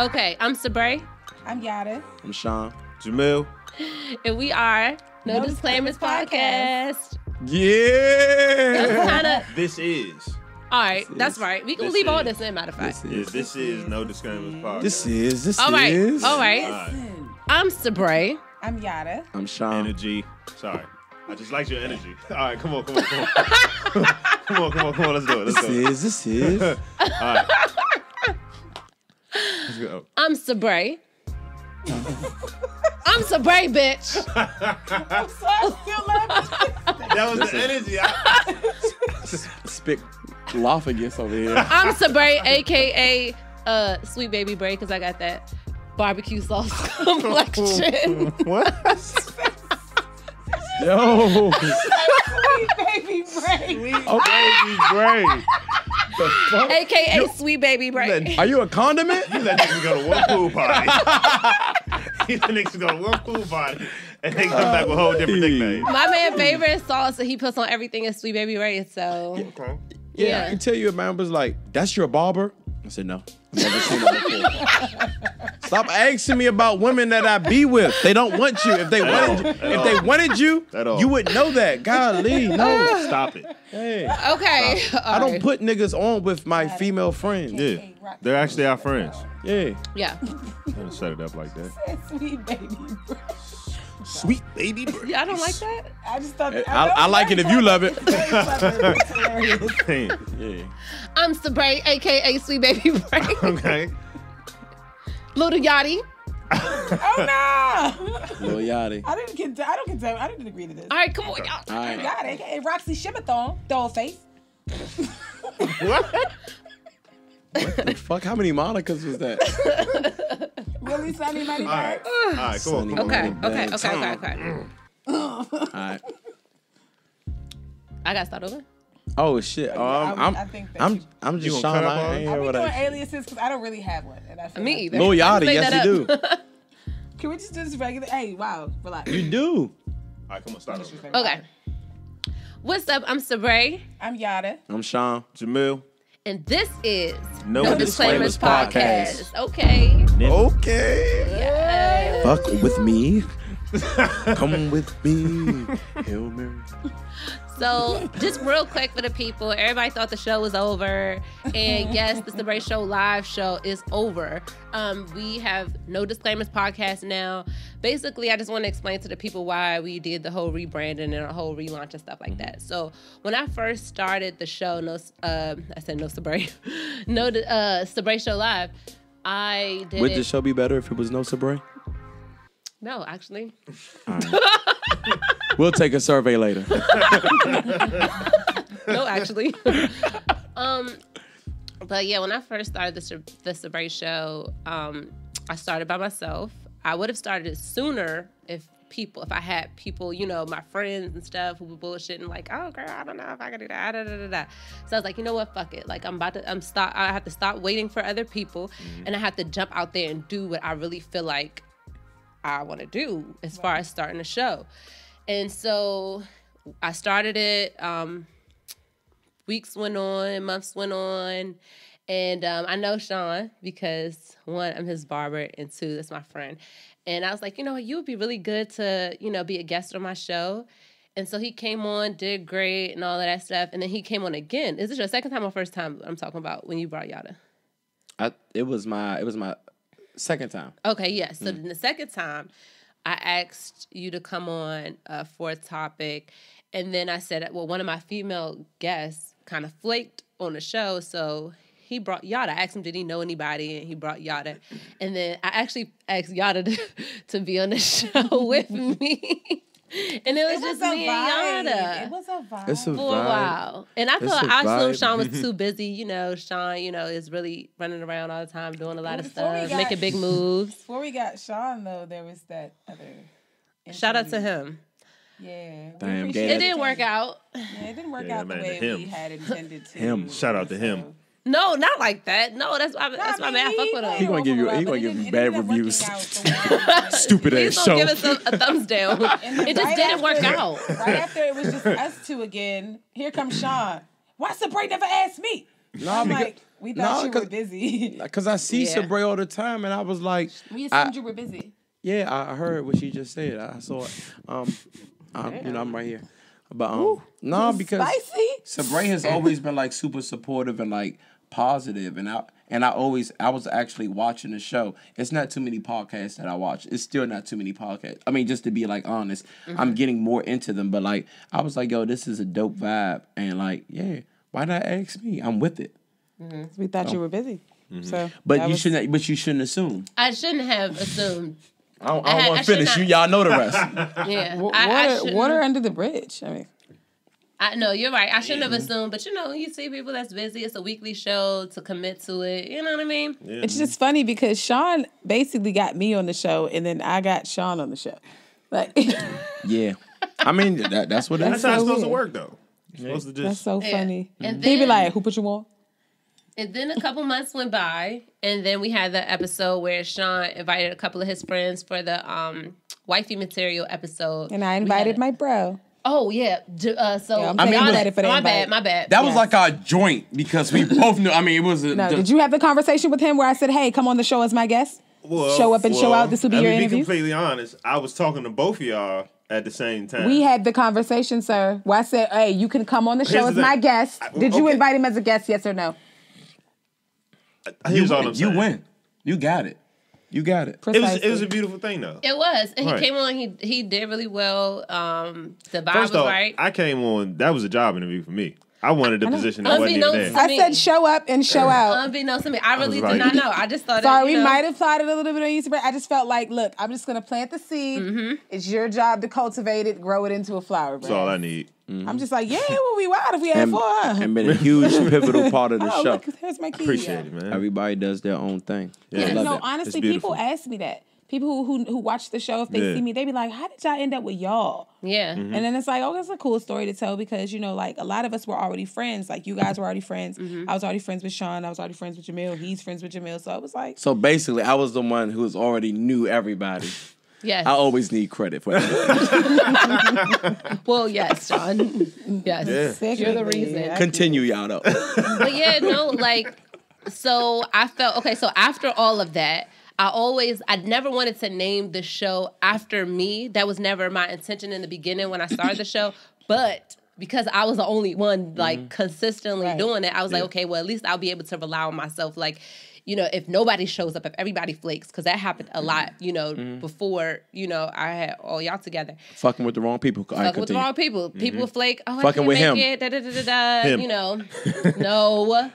Okay, I'm Sabrae. I'm Yatta. I'm Sean. Jameel. And we are No Disclaimers Podcast. Yeah. This is. All right, that's right. We can leave all this in, matter of fact. This is No Disclaimers Podcast. This is. All right. Listen. I'm Sabrae. I'm Yatta. I'm Sean. Energy. Sorry. I just like your energy. All right, come on. come on, let's do it. This is. All right. Let's go. I'm Sabrae. I'm Sabrae, bitch. I'm sorry, still laughing. That was the energy. Spit lophagus over here. I'm Sabrae, a.k.a. Sweet Baby Brae, because I got that barbecue sauce complexion. What? Yo. Sweet baby Brae. Okay, great. The fuck? A.k.a. Sweet Baby Brae. Are you a condiment? You let niggas go to one pool party. You let niggas go to one pool party and they come back with a whole different nickname. My man favorite sauce that he puts on everything is Sweet Baby Brae, so... Okay. Yeah, I can tell you a man was like, that's your barber? I said, no. I've never seen that before. Stop asking me about women that I be with. They don't want you. If they wanted you, you would know that. Golly, no. Stop it. Hey. Okay. I don't put niggas on with my female friends. Yeah. They're actually our friends. Yeah. Yeah. I'm gonna set it up like that. Sweet baby Brae. Sweet Baby Brae. Yeah, I don't like that. I just thought I like it if you love it. It's hilarious. Yeah. I'm Sabrae, a.k.a. Sweet Baby Brae. Okay. Little Yachty. Oh no! Lil Yachty. I didn't agree to this. All right, come on, y'all. All right. Yatta, aka Roxy Shimmathon, Dollface. What? What the fuck? How many monikers was that? Really sunny, money. All right, come on. Okay. All right. I gotta start over. Oh shit. I think that I'm just You Sean. gonna cut up I on ain't I'll hear be what doing I. aliases because I don't really have one. And I feel Me like- either. Lil Yachty, Make yes that you up. do. Can we just do this regular? Hey, wow, relax. You do. All right, come on, start over. Okay. What's up? I'm Sabrae, I'm Yatta. I'm Sean. Jameel. and this is No Disclaimers Disclaimers Podcast. Okay. Okay. Yay. Fuck with me. Come with me. Hail Mary. So, just real quick for the people, everybody thought the show was over, and yes, the Sabrae Show live show is over. We have No Disclaimers Podcast now. Basically, I just want to explain to the people why we did the whole rebranding and a whole relaunch and stuff like that. So, when I first started the show, Sabrae Show Live, I did Would the show be better if it was no Sabrae? No, actually. All right. We'll take a survey later. No, actually. But yeah, when I first started the Sabrae Show, I started by myself. I would have started it sooner if I had people, my friends and stuff who were bullshitting like, oh girl, I don't know if I can do that. So I was like, you know what, fuck it. Like I have to stop waiting for other people, and I have to jump out there and do what I really feel like I want to do as far as starting a show. And so I started it, weeks went on, months went on, and I know Sean because one, I'm his barber, and two, that's my friend. And I was like, you would be really good to, be a guest on my show. And so he came on, did great and all of that stuff. And then he came on again. Is this your second time or first time I'm talking about when you brought Yatta? It was my second time. Okay, yeah. So then the second time, I asked you to come on for a topic, and then I said, well, one of my female guests kind of flaked on the show, so he brought Yatta. I asked him, did he know anybody, and he brought Yatta. And then I actually asked Yatta to be on the show with me. And it was just me and Yatta. It was a vibe. It's a For a vibe. while. And I It's thought a also vibe. Sean was too busy. Sean, is really running around all the time, doing a lot of Before we stuff, got- making big moves. Before we got Sean, though, there was that other. Shout out to him. Yeah. we Damn, appreciate gay. It didn't work out. Yeah, it didn't work Yeah, out the man, way him. we had intended to. Him. Shout out to him. So- No, not like that. No, that's my man. I fuck with He him. gonna give you- he gonna give you bad reviews. Stupid Please ass don't show. give us a thumbs down. And then It just right didn't work after- out. Right after it was just us two again. Here comes Sean. Why Sabrae never asked me? No, I'm because like, we thought you were busy. because I see Yeah. Sabrae all the time, and I was like, We assumed you were busy. yeah, I heard what she just said. I saw it. I'm right here. But no, because Spicy? Sabrae has always been like super supportive and like positive, and I was actually watching the show. It's not too many podcasts that I watch. It's still not too many podcasts. I mean, just to be like honest, I'm getting more into them. But like, I was like, yo, this is a dope vibe, and like, yeah, why not ask me? I'm with it. We thought you were busy. So, But you shouldn't. But you shouldn't assume. I shouldn't have assumed. I don't want to finish. Y'all know the rest. Yeah. Water under the bridge. I mean, No, you're right. I shouldn't have assumed, but you see people that's busy. It's a weekly show to commit to it. You know what I mean? Yeah. it's just funny because Sean basically got me on the show, and then I got Sean on the show. Like, Yeah, I mean that's what it That's is. how it's so supposed to weird. work, though. You're supposed to that's just. so funny. And He be then- like, "Who put you on?" And then a couple months went by, and then we had the episode where Sean invited a couple of his friends for the wifey material episode. And I invited my bro. Oh yeah. So Yeah, I'm I mean, taking it was- credit for the my invite. bad. That was Yes. like our joint because we both knew. I mean, it was. No, did you have the conversation with him where I said, "Hey, come on the show as my guest"? Show up and show out. This will be your Let me interview. be completely honest. I was talking to both of y'all at the same time. We had the conversation, sir. Where I said, "Hey, you can come on the show Here's as the my thing. guest." Did you Okay. invite him as a guest? Yes or no? Here's all I'm You saying. win. You got it. You got it. It was a beautiful thing, though. It was. And he Right. came on. He did really well. The vibe First was off, right. I came on. That was a job interview for me. I wanted the position that wasn't even Unbeknownst there. to I said, "Show up and show out." Unbeknownst to me, I really was did like- not know. I just thought. Sorry, it, we you know, might have plotted a little bit on YouTube. I just felt like, look, I'm just gonna plant the seed. Mm-hmm. It's your job to cultivate it, grow it into a flower. That's all I need. I'm just like, yeah, well, we wild if we had four. Huh? And been a huge pivotal part of the Oh, show. look, here's my key. Appreciate it, man. Everybody does their own thing. Yeah. I love No, it. honestly, It's beautiful. people ask me that. People who watch the show, if they Yeah. see me, they be like, "How did y'all end up with y'all?" Yeah. Mm-hmm. And then it's like, oh, that's a cool story to tell because, like a lot of us were already friends. Like you guys were already friends. Mm-hmm. I was already friends with Sean. I was already friends with Jameel. He's friends with Jameel. So it was like, So basically, I was the one who already knew everybody. Yes. I always need credit for that. Well, yes, Sean. Yes. You're the reason. Continue, y'all though. But yeah, no, like, so I felt, okay, so after all of that, I never wanted to name the show after me. That was never my intention in the beginning when I started the show. But because I was the only one, like, consistently Right. doing it, I was like, okay, well, at least I'll be able to rely on myself. Like, if nobody shows up, if everybody flakes, because that happened a lot, before, I had all y'all together. Fucking with the wrong people. All right, Fucking with the continue. wrong people. People flake. Oh, Fucking I with can't him. make it. Da. Him. No.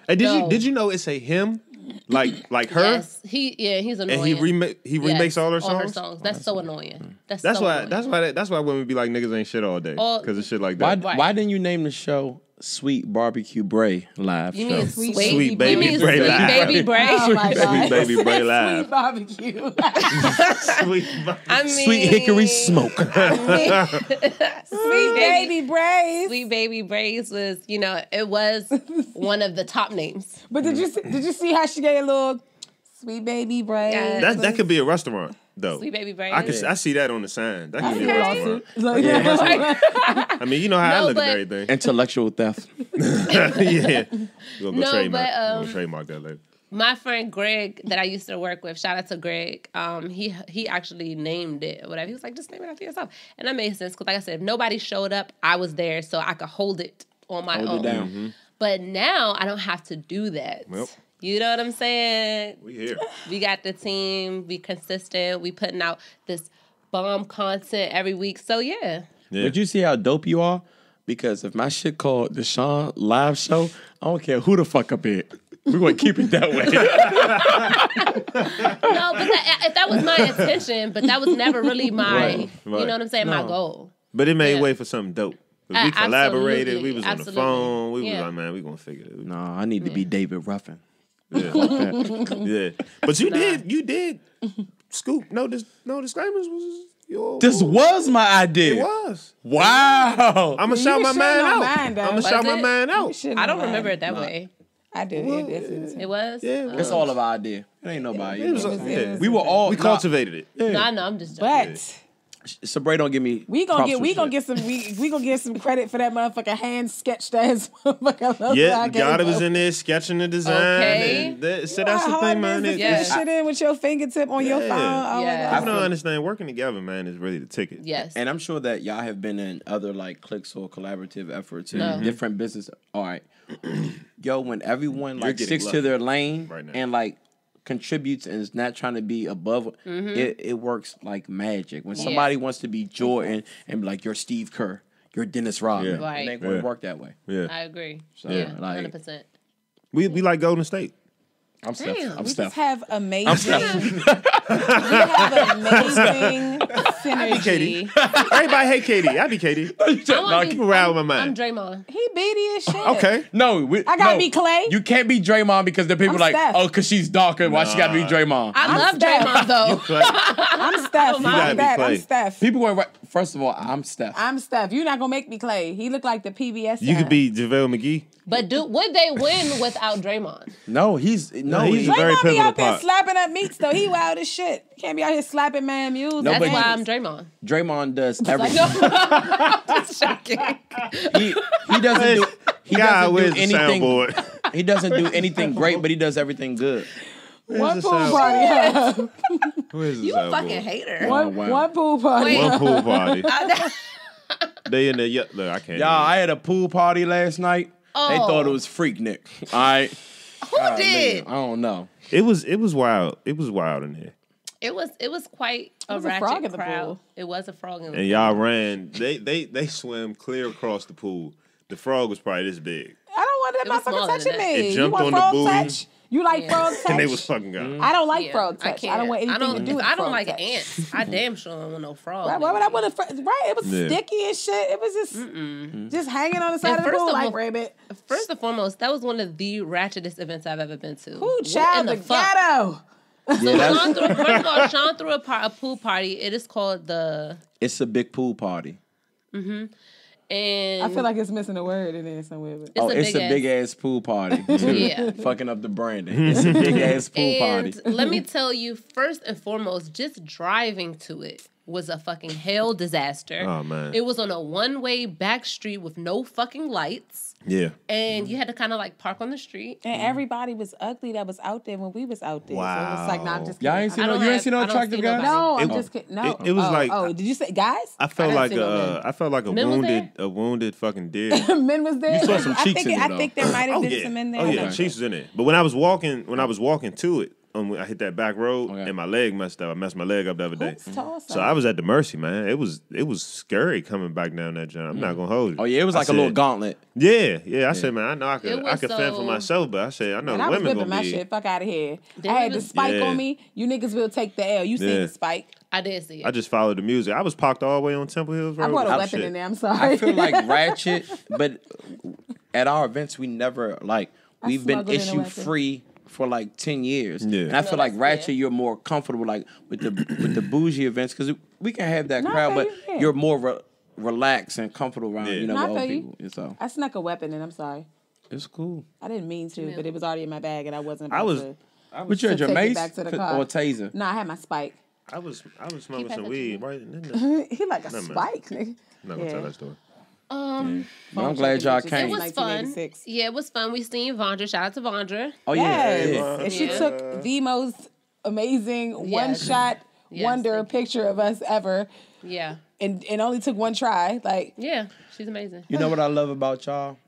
Hey, no. did you know it's a him? Like her? Yes, he's annoying. And he remakes all her songs? That's so annoying. That's That's so why annoying. that's why women be like niggas ain't shit all day. All- Because of shit like Why, that. Right. why didn't you name the show Sweet Barbecue Brae Live You Show? mean Sweet Sweet you baby mean Brae sweet live. baby Brae? oh my God. Sweet baby Brae Sweet live. barbecue. Sweet I mean, Sweet Hickory Smoke. Sweet baby Brace. Sweet baby Braes was, it was one of the top names. But did you see how she gave a little sweet baby Brace? Yeah. That could be a restaurant though. Sweet baby Braes. I see that on the sign. That could be a Okay. restaurant. I mean, you know how I No, look but- at everything. Intellectual theft. Yeah. We're gonna No, trademark. but, we're gonna trademark that later. My friend Greg that I used to work with, shout out to Greg, he actually named it or whatever. He was like, just name it after yourself. And that made sense because, like I said, if nobody showed up, I was there so I could hold it on my Hold own. it down. But now I don't have to do that. Well. You know what I'm saying? We here. We got the team. We consistent. We putting out this bomb content every week. So yeah. But you see how dope you are? Because if my shit called the Sean Live Show, I don't care who the fuck up here. We're going to keep it that way. No, but if that was my intention, but that was never really my, Right. you know what I'm saying, my goal. But it made Yeah. way for something dope. 'Cause we collaborated. We was on the absolutely. phone. We was Yeah. like, man, we gonna figure it out. No, I need to be David Ruffin. Yeah. Yeah. But you did. Scoop. No disclaimers was your. This was my idea. It was. Wow. I'm gonna shout my shouldn't man have out. mind, though. I'm gonna Was shout my it? man out. I don't remember it that way. I do. It was? Yeah. It's all of our idea. It ain't nobody. It was, you know. yeah. We were all. We cultivated it. No, I know, I'm just joking. But Sabrae don't give me. We gonna get some credit for that motherfucker hand sketched ass motherfucker. Yeah, Yatta was in there sketching the design. Okay. So that's the thing, man. Yes. Shit in with your fingertip on your phone. Oh Yeah. my I God. don't understand. Working together, man, is really the ticket. Yes. And I'm sure that y'all have been in other like cliques or collaborative efforts in different business. All right, yo, when everyone like sticks to their lane right now. and like contributes and is not trying to be above, it works like magic. When somebody wants to be Jordan and be like, you're Steve Kerr, you're Dennis Rodman, Right. it ain't going to work that way. Yeah, I agree. So, Yeah, like- 100%. we like Golden State. I'm Steph. I'm We Steph. just have amazing. We have amazing synergy. Everybody hate KD. I be KD. I'm Keep around with my I'm mind. Draymond. He beady as shit. Okay. No, I gotta be Clay. You can't be Draymond because the people I'm like, Steph. oh, because she's darker. Why she got to be Draymond? I love Steph. Draymond though. I'm Steph. You gotta Fuck be that. Clay. I'm Steph. People going right. First of all, I'm Steph. I'm Steph. You're not gonna make me Clay. He looked like the PBS. You guy. could be JaVale McGee. But would they win without Draymond? No, he's he's Draymond very be pivotal out there part. slapping up meats though. He wild as shit. Can't be out here slapping man mules. No, That's but why he- I'm Draymond. Draymond does Like, everything. no, just joking. He doesn't do. He God, doesn't where's do the anything. soundboard? He doesn't do anything great, but he does everything good. One the pool sound? party. Huh? Where's the You a soundboard? fucking hater. Wow. One pool party. Wait. One pool party. They in there. Look, I can't. Y'all, I had a pool party last night. They thought it was Freaknik. All right. Who did? I don't know. It was wild. It was wild in here. It was quite a was a frog ratchet in the crowd. pool. It was a frog in the And pool. y'all ran. They swam clear across the pool. The frog was probably this big, I don't want It was that motherfucker smaller touching than that. me. It You jumped want on the frog booty. touch? You like frog touch? and they was fucking gone. I don't like Yeah, frog touch. I can't. don't want anything to do with I don't frog like touch. ants. I damn sure don't want no frog. Right, why would I want a frog? Right, it was Yeah. sticky and shit. It was just hanging on the side of the first pool of like all- rabbit. First and foremost, that was one of the ratchetest events I've ever been to. Who What child in the fuck? ghetto? Sean threw, first of all, Sean threw a pool party. It is called the It's a big pool party. and I feel like it's missing a word in there somewhere. But. it's a big ass pool party. Yeah. Fucking up the branding. It's a big ass pool party. And let me tell you, first and foremost, just driving to it was a fucking hell disaster. Oh, man. It was on a one-way back street with no fucking lights. Yeah. And you had to kind of like park on the street. And everybody was ugly that was out there when we was out there. So it was like, nah, I'm just Y'all kidding. ain't seen I no, don't you ain't have- seen no I don't attractive see guys? nobody. No, I'm It- just kidding. No. it was like- Oh, did you say guys? I felt didn't like see no a Men was there? wounded fucking deer. men. Men was there. You saw some cheeks in it, I though. think there might have been some in there. Oh yeah, Okay. Chiefs was in it. But when I was walking to it, I hit that back road Okay. and my leg messed up. I messed my leg up the other day. Who's tall, So I was at the mercy, man. It was scary coming back down that jump. I'm not gonna hold you. Oh, yeah, it was like a little gauntlet. Yeah. I said, man, I know I It could was fend for so- myself, but I said, I know And the I was women whipping my gonna be. shit. Fuck out of here. Then I had it the was- spike Yeah. on me. You niggas will take the L. You seen Yeah. the spike. I did see it. I just followed the music. I was parked all the way on Temple Hills Road. I brought a Oh, weapon shit. in there. I'm sorry. I feel like ratchet, but at our events, we never, like, we've been smuggled in a issue weapon. free for like 10 years. Yeah. And I feel No, like that's ratchet, fair. you're more comfortable like with the bougie events because we can have that No, I crowd, feel but you, yeah. you're more relaxed and comfortable around, Yeah. you know, No, I with old feel you. people. And so I snuck a weapon in. I'm sorry. it's cool. I didn't mean to, but it was already in my bag and I wasn't about I was- to. But you're to your take it mace back to the or car. taser? No, I had my spike. I was smoking Keep some that weed to right in there. He like a man. spike, nigga. I'm not gonna tell that story. But I'm glad y'all It it came. was fun. 1986. Yeah, it was fun. We seen Vondra. Shout out to Vondra. Oh yeah, Yes. yeah. And she Yeah. took the most amazing Yes. one-shot Yes, wonder thank picture of us ever Yeah. and only took one try. Like, Yeah. She's amazing. You know what I love about y'all?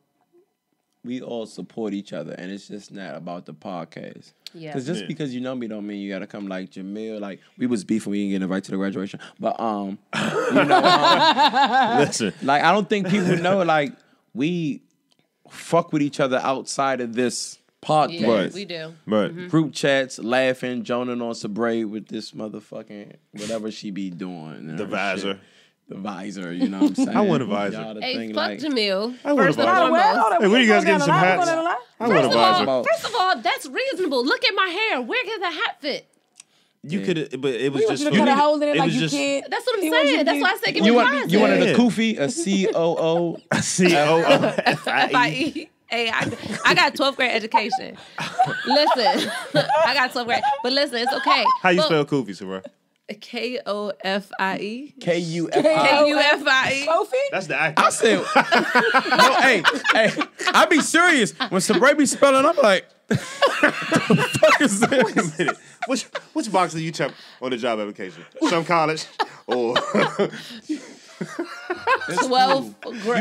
We all support each other, and it's just not about the podcast. Yeah. Because just because you know me don't mean you gotta come like Jameel. Like we was beefing, we didn't get invited to the graduation. But you know, Listen, like I don't think people know. Like we fuck with each other outside of this podcast. Yeah, Right. we do. but Group chats, laughing, joning on Sabrae with this motherfucking whatever she be doing. the visor. The visor, you know what I'm saying? I want a visor. Y'all the Hey, thing, fuck like, Jameel. I want a First and visor. foremost. Hey, what are you guys getting some hats? I want a First of all, visor. first of all, that's reasonable. Look at my hair. Where can the hat fit? You could, but it was we want just you to cut a hole in it like was you just kid. That's what I'm He wants you saying. to That's be- why I said give You me a want visor. a Yeah. Koofy, a COO. COO. Hey, I got 12th grade education. Listen, I got 12th grade. But listen, it's okay. How you But spell Koofy, Sabrae? K-O-F-I-E. K-U-F-I. K-U-F-I-E. Kofi? That's the actor. I said, no, hey, I be serious. When Sabrae be spelling, I'm like, what the fuck is this? Wait a minute. Which box did you check on the job application? Some college or 12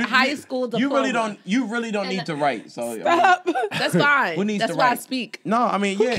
high school diploma. You really don't need to write. So That's fine. Who needs That's to why I write? speak. No, I mean, yeah.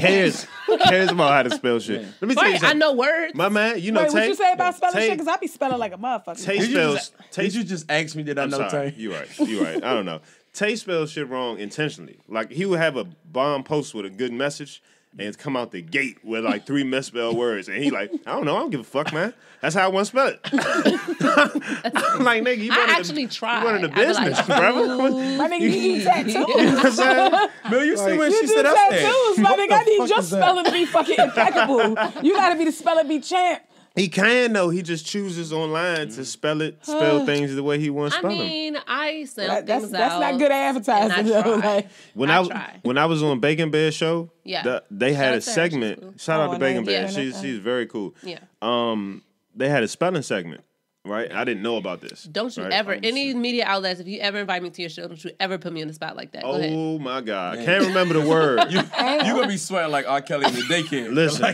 Who cares about how to spell shit? Let me tell you Right, something. I know words. My man, you know Wait, Tay. what you say about spelling Tay- shit? Because I be spelling like a motherfucker. Tay Did you spells. Did you just ask me, did I I'm know sorry. Tay? You right. I don't know. Tay spells shit wrong intentionally. Like he would have a bomb post with a good message and it's come out the gate with like 3 misspelled words. And he like, I don't give a fuck, man. That's how I want to spell it. I'm like, nigga, you I actually tried. You running a I be business, like, brother. My nigga, you do tattoos. You know what I'm saying? Bill, you see when You she do said I said, tattoos, my what nigga. the I need fuck your is that? spelling to be fucking impeccable. You gotta be the spelling bee champ. He can though. He just chooses online to spell things the way he wants to I spell them. mean, I sound That's things out. not good advertising. and I though. try. Like, When I was on Bacon Bear show, Yeah. they had Shout a out to her, she's segment. cool. Shout out Oh, to Bacon nice. Bear. Yeah. She's very cool. Yeah. They had a spelling segment, right? I didn't know about this. Don't you right? ever, any media outlets, if you ever invite me to your show, don't you ever put me on the spot like that. Go ahead. Oh my God, I can't remember the word. You gonna be sweating like R. Kelly in the daycare. Listen,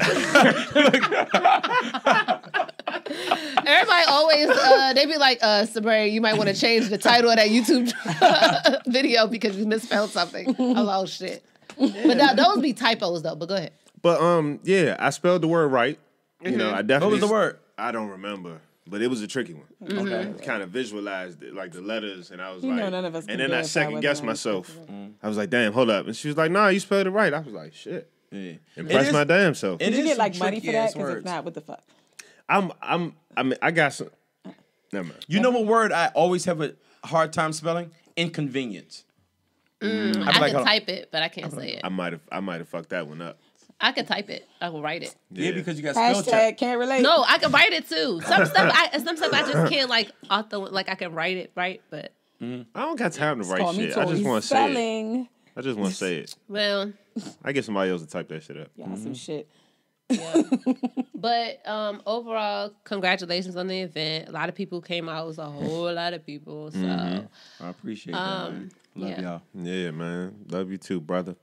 Everybody always, they be like, Sabrae, you might want to change the title of that YouTube video because you misspelled something. I'm like, oh, shit. But now, those be typos, though, but go ahead. but yeah, I spelled the word right. You know, I What definitely. was the word? I don't remember. But it was a tricky one. Okay. Kind of visualized it, like the letters, and I was You like, know none of us can and then I verify second whether guessed or not it's myself. I was like, damn, hold up, and she was like, nah, you spelled it right. I was like, shit, Yeah. impress It is- my damn self. it did you is get some like money for that? tricky-ass Because if words. not, what the fuck? I mean, I got some. Never mind. You know what word I always have a hard time spelling? Inconvenience. I like, can hold on. type it, but I can't say it. I might have fucked that one up. I can type it. I will write it. Yeah, because you got spell check. Hashtag can't relate. No, I can write it, too. Some stuff I just can't, like, I can write it, right? But, I don't got time to write Call me shit. I just Tori want to say it. spelling. I just want to say it. well, I get somebody else to type that shit up. Y'all some shit. yeah. But overall, congratulations on the event. A lot of people came out. It was a whole lot of people. So, I appreciate that, man. Love yeah. y'all. Yeah, man. Love you too, brother.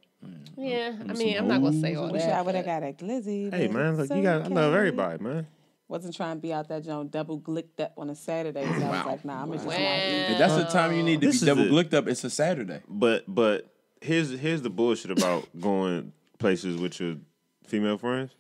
yeah. I mean, I'm not going to say all Wish I that. would have got a glizzy. Hey, but man. Look, it's you got. I love okay. everybody, man. Wasn't trying to be out that joint double glicked up on a Saturday. So I was like, nah, I'm just want to eat. If that's the time you need to This be is double it. glicked up, it's a Saturday. But here's the bullshit about going places with your female friends.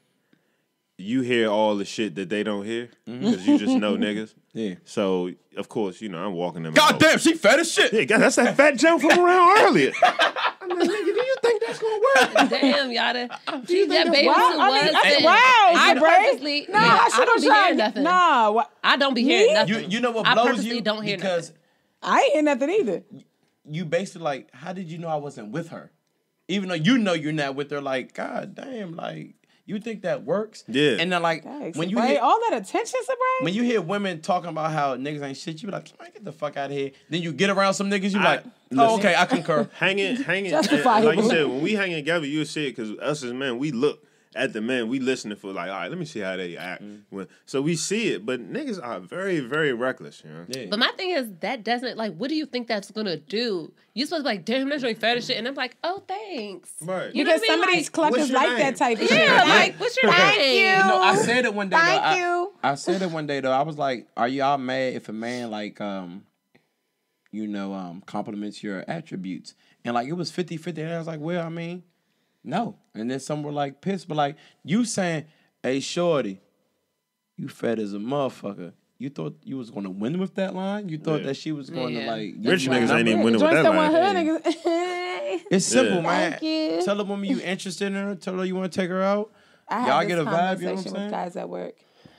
You hear all the shit that they don't hear because you just know niggas. Yeah. So of course, you know I'm walking them. God out. damn, she fat as shit. Yeah, God, that's that fat joke from around earlier. I'm like, nigga, do you think that's gonna work? Damn, Yatta. See, that baby Wow, was I mean, sitting. wow, I Sabrae. purposely, Nah, yeah, I I should don't have be tried. hearing nothing. Nah, what? I don't be hearing Me? nothing. You know what I blows purposely you? don't hear because nothing. I ain't hear nothing either. you basically like, how did you know I wasn't with her? Even though you know you're not with her, like, God damn, like, you think that works? Yeah. And then like Dang, when you Sabrae, hear all that attention, Sabrae? when you hear women talking about how niggas ain't shit, you be like, man, get the fuck out of here. Then you get around some niggas, you be like, oh, listen. okay, I concur. Hanging. Justifiable. Like you said, when we hanging together, you'll see it because us as men, we look at the men, we listening for like, all right, let me see how they act. So we see it, but niggas are very, very reckless, you know? Yeah. But my thing is, that doesn't, like, what do you think that's going to do? You're supposed to be like, damn, that's really fat as shit. And I'm like, oh, thanks. Right. You know Because what I some mean? of these Like, cluckers what's your like name? that type of shit. yeah, like, what's your name? You know, I said it one day. Thank though. you. I said it one day though. I was like, "Are y'all mad if a man like, compliments your attributes?" And like it was 50-50. And I was like, "Well, I mean, no." And then some were like pissed, but like you saying, "Hey, shorty, you fat as a motherfucker." You thought you was gonna win with that line? You thought Yeah. that she was going to Yeah. like Rich get my niggas ain't number? even winning with Joints that that want line. her niggas. It's simple, Yeah. man. Thank you. Tell the woman you interested in her. Tell her you want to take her out. I Y'all have get this a vibe, you know what I'm conversation saying? with guys at work,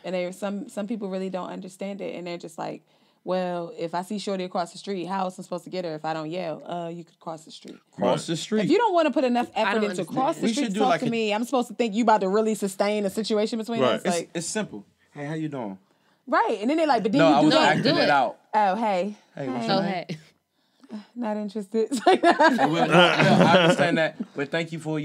and they some people really don't understand it, and they're just like, "Well, if I see Shorty across the street, how else am I supposed to get her if I don't yell? You could cross the street. Cross the street. If you don't want to put enough effort don't into cross the We street, should to do talk like to a- me. I'm supposed to think you about to really sustain a situation between Right. us, like it's simple. Hey, how you doing? right? And then they're like, "But then No, I you was do that." acting do it it. out. Oh, hey, Hey, what's Oh, your name? hey. not interested. It's like, Well, no, I understand that, but thank you for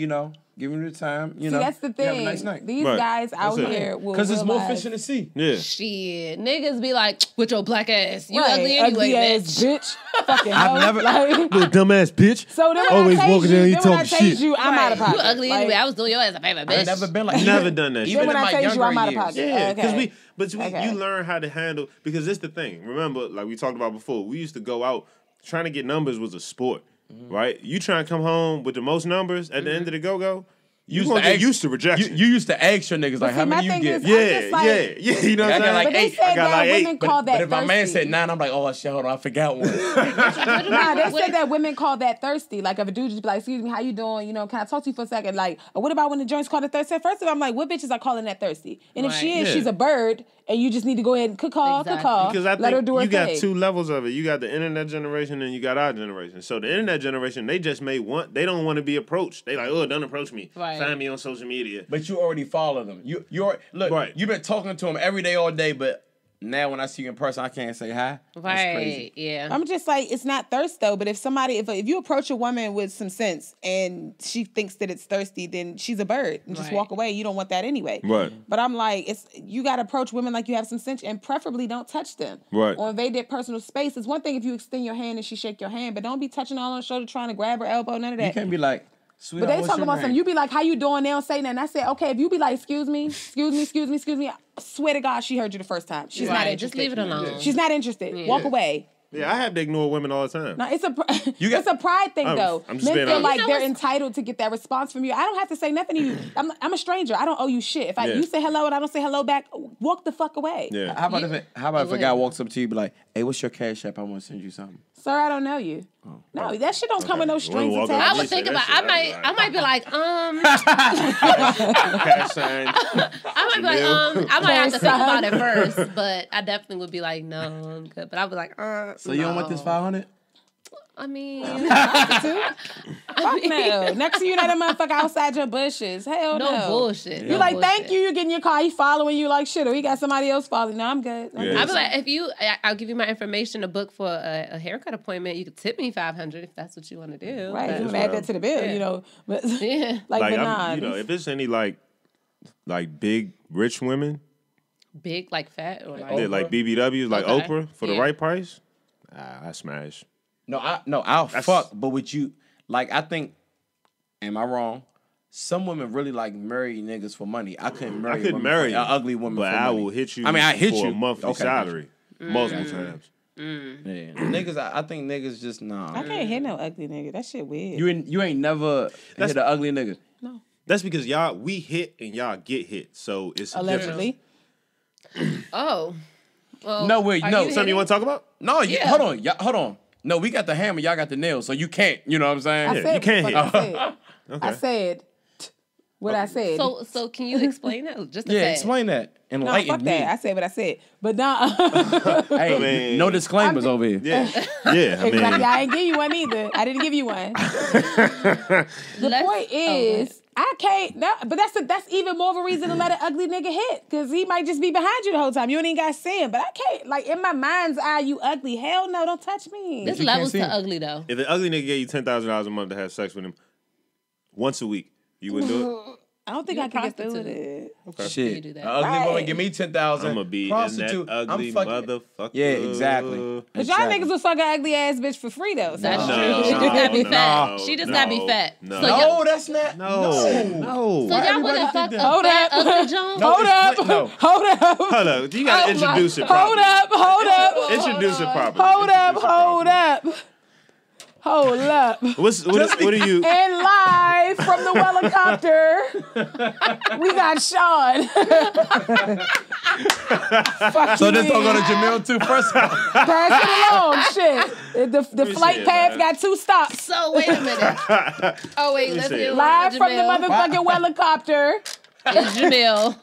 Give him the time. You See, know, that's the you have a thing. nice night. These Right. guys out That's it. here will Because there's more realize- fish in the sea. Yeah. Shit, niggas be like, with your black ass, you Right, ugly anyway, ass bitch. Fucking I've hoe. never- like, Little dumbass bitch. so then when Always I walking taste down, you, you then when I talking taste shit. you, I'm out of Right. pocket. You ugly Like, anyway. I was doing your ass a favor, bitch. I've never been like Never done that shit. Even Then when in I my taste you, younger I'm out of years. pocket. Yeah, because Okay. Okay. you learn how to handle, because it's the thing. Remember, like we talked about before, we used to go out, trying to get numbers was a sport, right? You try and come home with the most numbers at the end of the go-go, you gonna get used to rejection. You used to ask your niggas like, see, how my many you thing get? is, I'm yeah, just like- yeah, you know what I I'm got saying? like But they eight. said I got that like women eight. call that But if my man thirsty. said 9, I'm like, oh shit, hold on, I forgot one. Nah, they said that women call that thirsty. Like if a dude just be like, excuse me, how you doing? You know, can I talk to you for a second? Like, what about when the joints call it thirsty? First of all, I'm like, what bitches are calling that thirsty? And if she Right. is, Yeah. she's a bird, and you just need to go ahead and could call. Because I let her think do her you got thing. two levels of it. You got the internet generation and you got our generation. So the internet generation, they just may want, they don't want to be approached. They like, oh, don't approach me. Right. Find me on social media. But you already follow them. You're look. Right. You've been talking to them every day, all day. But now when I see you in person, I can't say hi. That's crazy. Right, yeah. I'm just like, it's not thirst though. But if you approach a woman with some sense and she thinks that it's thirsty, then she's a bird and just Right. walk away. You don't want that anyway. Right. But I'm like, you got to approach women like you have some sense and preferably don't touch them. Right. Or invade their personal space. It's one thing if you extend your hand and she shake your hand, but don't be touching all on her shoulder, trying to grab her elbow, none of You that. can't be like, sweetheart, But they what's talking your about name? something. You be like, how you doing? They don't say nothing. I said, okay, if you be like, excuse me. I swear to God, she heard you the first time. She's not Right, interested. just leave it alone. She's not interested. Yeah. Walk away. Yeah, I have to ignore women all the time. No, it's a pride thing though. I'm just Men being feel honest. like You know they're what's- entitled to get that response from you. I don't have to say nothing to you. I'm a stranger. I don't owe you shit. If Yeah. you say hello and I don't say hello back, walk the fuck away. Yeah. How about if a guy walks up to you, be like, hey, what's your cash app? I want to send you something. Sir, I don't know you. No, that shit don't come with no strings Women walk up attached. I You would say think that about. shit, I might be like, Cash sign. I might be like, I might have to think about it first, but I definitely would be like, no, I'm good. But I was like, So you don't want this 500? I mean, Fuck no. Next thing you know, that motherfucker outside your bushes. Hell no. no bullshit. You're like, thank you. You get in your car. He following you like shit, or he got somebody else following. No, I'm good. I'm Yeah. good. I'd be like, I'll give you my information to book for a haircut appointment. You could tip me $500 if that's what you want to do. Right, But- you want to add that to the bill, Yeah. you know. But Yeah. like, but I'm- nah, you know, if it's any like big rich women, Big, like fat, or like. yeah, like BBWs, like Okay. Oprah, for the Yeah. right price, I smash. I'll fuck. But with you, like, I think, am I wrong? Some women really like marry niggas for money. I couldn't marry. I couldn't women marry for, you, an ugly woman. but for I money. will hit you. I mean, I hit for you a monthly Okay. salary multiple times. Yeah, niggas. I think niggas just nah. I can't hit no ugly nigga. That shit weird. You ain't never hit an ugly nigga. no, That's because we hit and y'all get hit, so it's allegedly. Oh. Well, No, wait, are no. you Something you want to talk about? No, Yeah. hold on, hold on. No, we got the hammer, y'all got the nail, so you can't. You know what I'm saying? I Yeah, said you can't what the hit. fuck Okay. I said what I said. So can you explain that? Just a Yeah, tad. explain that. no, Enlighten fuck me. that. I said what I said. But nah. Hey, mean- no disclaimers over here. Yeah, yeah. I Exactly. mean, I ain't give you one either. I didn't give you one. The point is, I can't. No, but that's even more of a reason to let an ugly nigga hit, because he might just be behind you the whole time. You ain't even got to see him. But I can't. Like, in my mind's eye, you ugly. Hell no, don't touch me. There's you can't levels see to him. ugly though. if an ugly nigga gave you $10,000 a month to have sex with him once a week, you would do it. I don't think You're I can get through with prostitute. it. Shit. You do that. A ugly Right. woman give me 10,000. I'm gonna be prostitute. in that ugly I'm fucking, motherfucker. Yeah, exactly. But y'all niggas will fuck an ugly ass bitch for free though. So. That's No, true. She just gotta be no, fat. She just gotta be no, fat. no. So No, y'all, that's not. No. so Why y'all everybody wouldn't think fuck that? a Hold fat up. ugly Jones? No, Hold up. no. Hold up. Hold up. You gotta introduce it properly. Hold up. Introduce it properly. Hold up. Introduce it Hold properly. up. Hold up. What are you? And live from the Wellicopter, we got Sean. Fuck So you, this don't go to man. Jameel too first. Pass it along, shit. The me flight see it, path man. got 2 stops. So wait a minute. Oh wait, let's see do it. Live from the Jameel. motherfucking Wellicopter. It's Jameel.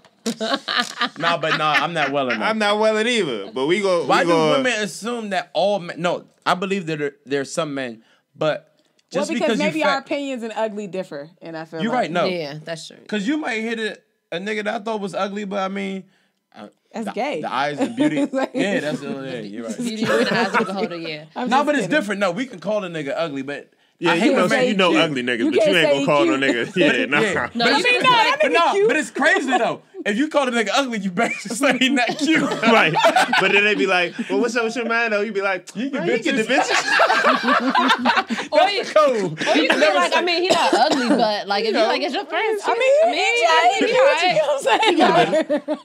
Nah, I'm not well enough. I'm not well either, but we go. Why we do go, women assume that all men? No, I believe that there's some men, but just Well, because maybe you our fat, opinions and ugly differ, and I feel you're like right. No, Yeah, that's true. because you might hit a nigga that I thought was ugly, but I mean, that's the, gay. The eyes and beauty. Like- Yeah, that's yeah, you're right. Beauty in the eyes of the beholder, yeah. I'm No, just but it's kidding. different. No, we can call a nigga ugly, but Yeah, I hate when men- you know yeah. ugly niggas, You but you can't ain't gonna say call cute. no nigga. Yeah, nah. Yeah. No, But you it's- can that nigga cute. but it's crazy though. If you call a nigga ugly, you better say he not cute. Right. But then they be like, well, what's up with your man though? You be like, You get "Man, you get the bitches. Or you, Cool. or you can be like, I mean, he not ugly, but like if you like, it's your friends.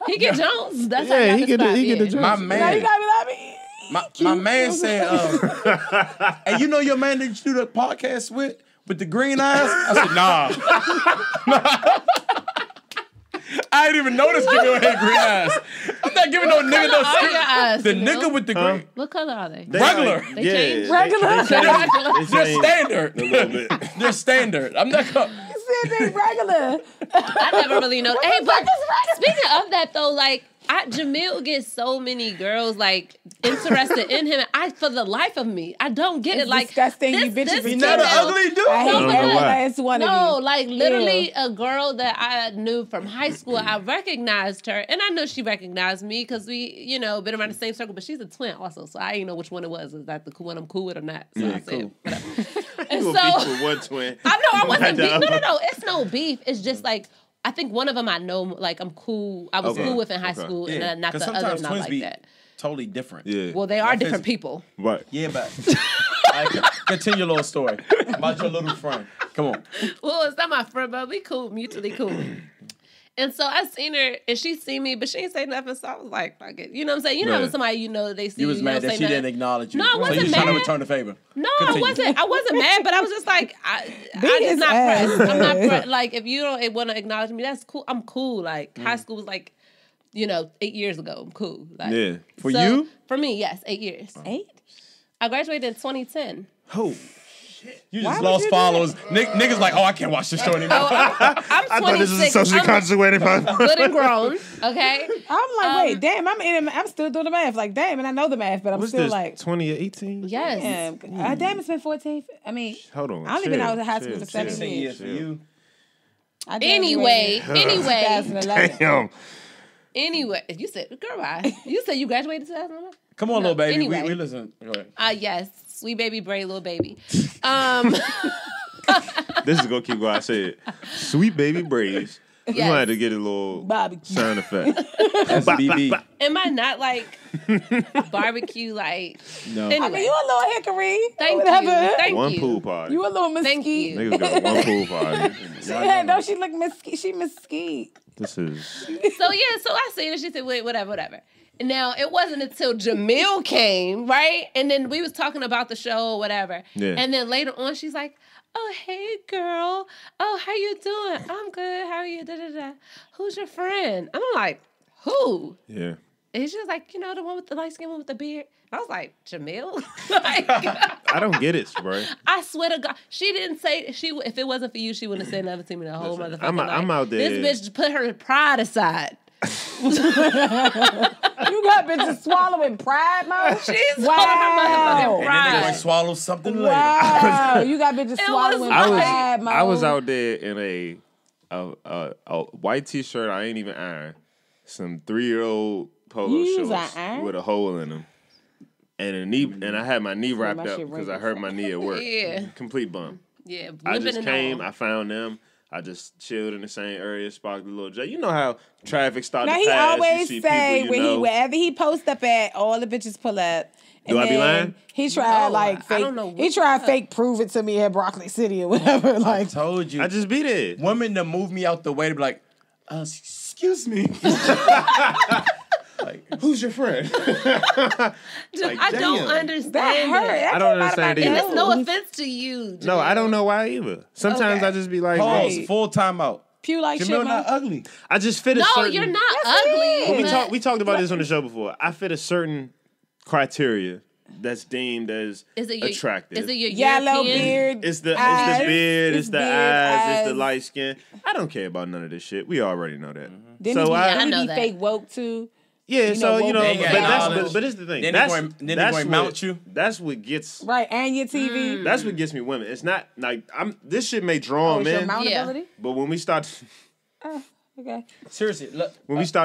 He get Jones. That's how Yeah, you he get the Jones. My Now you man, gotta be like, my man said, and you know your man that you do the podcast with the green eyes? I said, nah. I didn't even notice Jameel had green eyes. I'm not giving no nigga no are your eyes, shit. The Jameel? nigga with the green. What color are they? Regular. They change? Regular. They're standard. A little bit. They're standard. I'm not gonna. said they regular. I never really know. Hey, but speaking of that though, like Jameel gets so many girls like interested in him. For the life of me, I don't get It's it. Like disgusting. You bitches He's be not an telling- ugly dude. I hate don't know every why. last one of you. No, like literally a girl that I knew from high school, I recognized her, and I know she recognized me because we, been around the same circle. But she's a twin also, so I didn't know which one it was. Is that the one I'm cool with or not? So I said, cool. whatever. You And gonna beef so with one twin. I know I wasn't Not beef. the No. It's no beef. It's just like I think one of them I know, like I'm cool. I was Okay. cool with in high Okay. school, Yeah, and not 'cause the sometimes other, not twins like be that. totally different. Yeah. Well, they are different people. Right. Yeah, but continue your little story about your little friend. Come on. Well, it's not my friend, but we cool, mutually cool. And so I seen her, and she seen me, but she ain't say nothing. So I was like, fuck it. You know what I'm saying? You know Right. when somebody they see You was you mad don't that say she nothing. didn't acknowledge you. No, I So you wasn't was trying to mad. return the favor. No, Continue. I wasn't mad, but I was just like, I Beat just his not ass. pressed. I'm not pressed. Like, if you don't want to acknowledge me, that's cool. I'm cool. Like, high school was like, 8 years ago. I'm cool. Like, Yeah. For so, you? For me, yes, 8 years. 8? I graduated in 2010. Oh. You Why just would lost you do followers. Niggas like, oh, I can't watch this show anymore. I'm 26. I thought this was a socially I'm conscious way to find. good and grown. Okay. I'm like, wait, damn, I'm still doing the math. Like, damn, and I know the math, but I'm What's still this? like, 2018? Yes. damn, damn, it's been 14. I mean, Hold on. I only been chill, out of high school chill, for 7 chill. years. for you. I Anyway, graduated 2011. Damn. Anyway, you said, girl, bye. You said you graduated in 2011? Come on, little baby. Anyway. We listen. Go ahead. Yes. Sweet baby Brae, little baby. This is gonna keep what I said. Sweet baby Braes. We Yes. gonna have to get a little Barbecue. sound effect. SBB. Am I not like barbecue? Like, No. anyway. I mean, you a little hickory. Thank whatever. you. Thank One you. pool party. You a little mesquite. Thank you. Niggas got one pool party. Yeah, don't she look mesquite? She mesquite. This is So I seen it. She said, wait, whatever. And now it wasn't until Jameel came, right? And then we was talking about the show or whatever. Yeah. And then later on, she's like, oh, hey, girl. Oh, how you doing? I'm good. How are you? Da-da-da. Who's your friend? I'm like, who? yeah. And she's like, the one with the light skin one with the beard. I was like, Jameel? Like, I don't get it, bro. I swear to God, she didn't say if it wasn't for you, she wouldn't have said nothing to me the whole Listen, motherfucking night. I'm out there. This bitch put her pride aside. You got bitches swallowing pride, Mo? She's swallowing her motherfucking And then they pride. gonna swallow something later. Wow. You got bitches was swallowing like- pride, Mo. I was out there in a white t-shirt I ain't even iron, some 3-year-old polo You use shorts an iron? with a hole in them, and a knee, and I had my knee wrapped my up shit because I wrinkled. hurt my knee at work. Yeah. Complete bum. Yeah, I limping just and came, all. I found them. I just chilled in the same area, sparked a little J. You know how traffic started Now to he pass. always you see say people you know. wherever he post up at, all the bitches pull up. And Do I be then lying? He tried No, like I fake. don't know He what- tried fake prove it to me at Broccoli City or whatever. Like Told you. I just be there. Women to move me out the way to be like, excuse me. Like, who's your friend? Dude, I don't damn. understand that hurt. it. That I don't came out of my understand And either. it's no nose. offense to you. No, I don't know why either. Sometimes Okay. I just be like, Pause. bro, Full timeout. Pew like shit, Jameel Mo. not ugly. I just fit a No, certain. you're not Yes, he ugly. is. but We talked about this on the show before. I fit a certain criteria that's deemed as Is it your, attractive. Is it your Yellow European? beard. It's the eyes, beard, it's the beard, eyes, it's the light skin. I don't care about none of this shit. We already know that. Then So he be, I- then I he know be that. fake woke too. Yeah, so know, you know, woke They but got that's knowledge. but it's the thing. Then they That's going- then they that's going what- mount you. That's what gets. Right, and your TV. That's what gets me women. It's not like this shit may draw Oh, them it's your in, mountability? but when we start Okay. Seriously, look.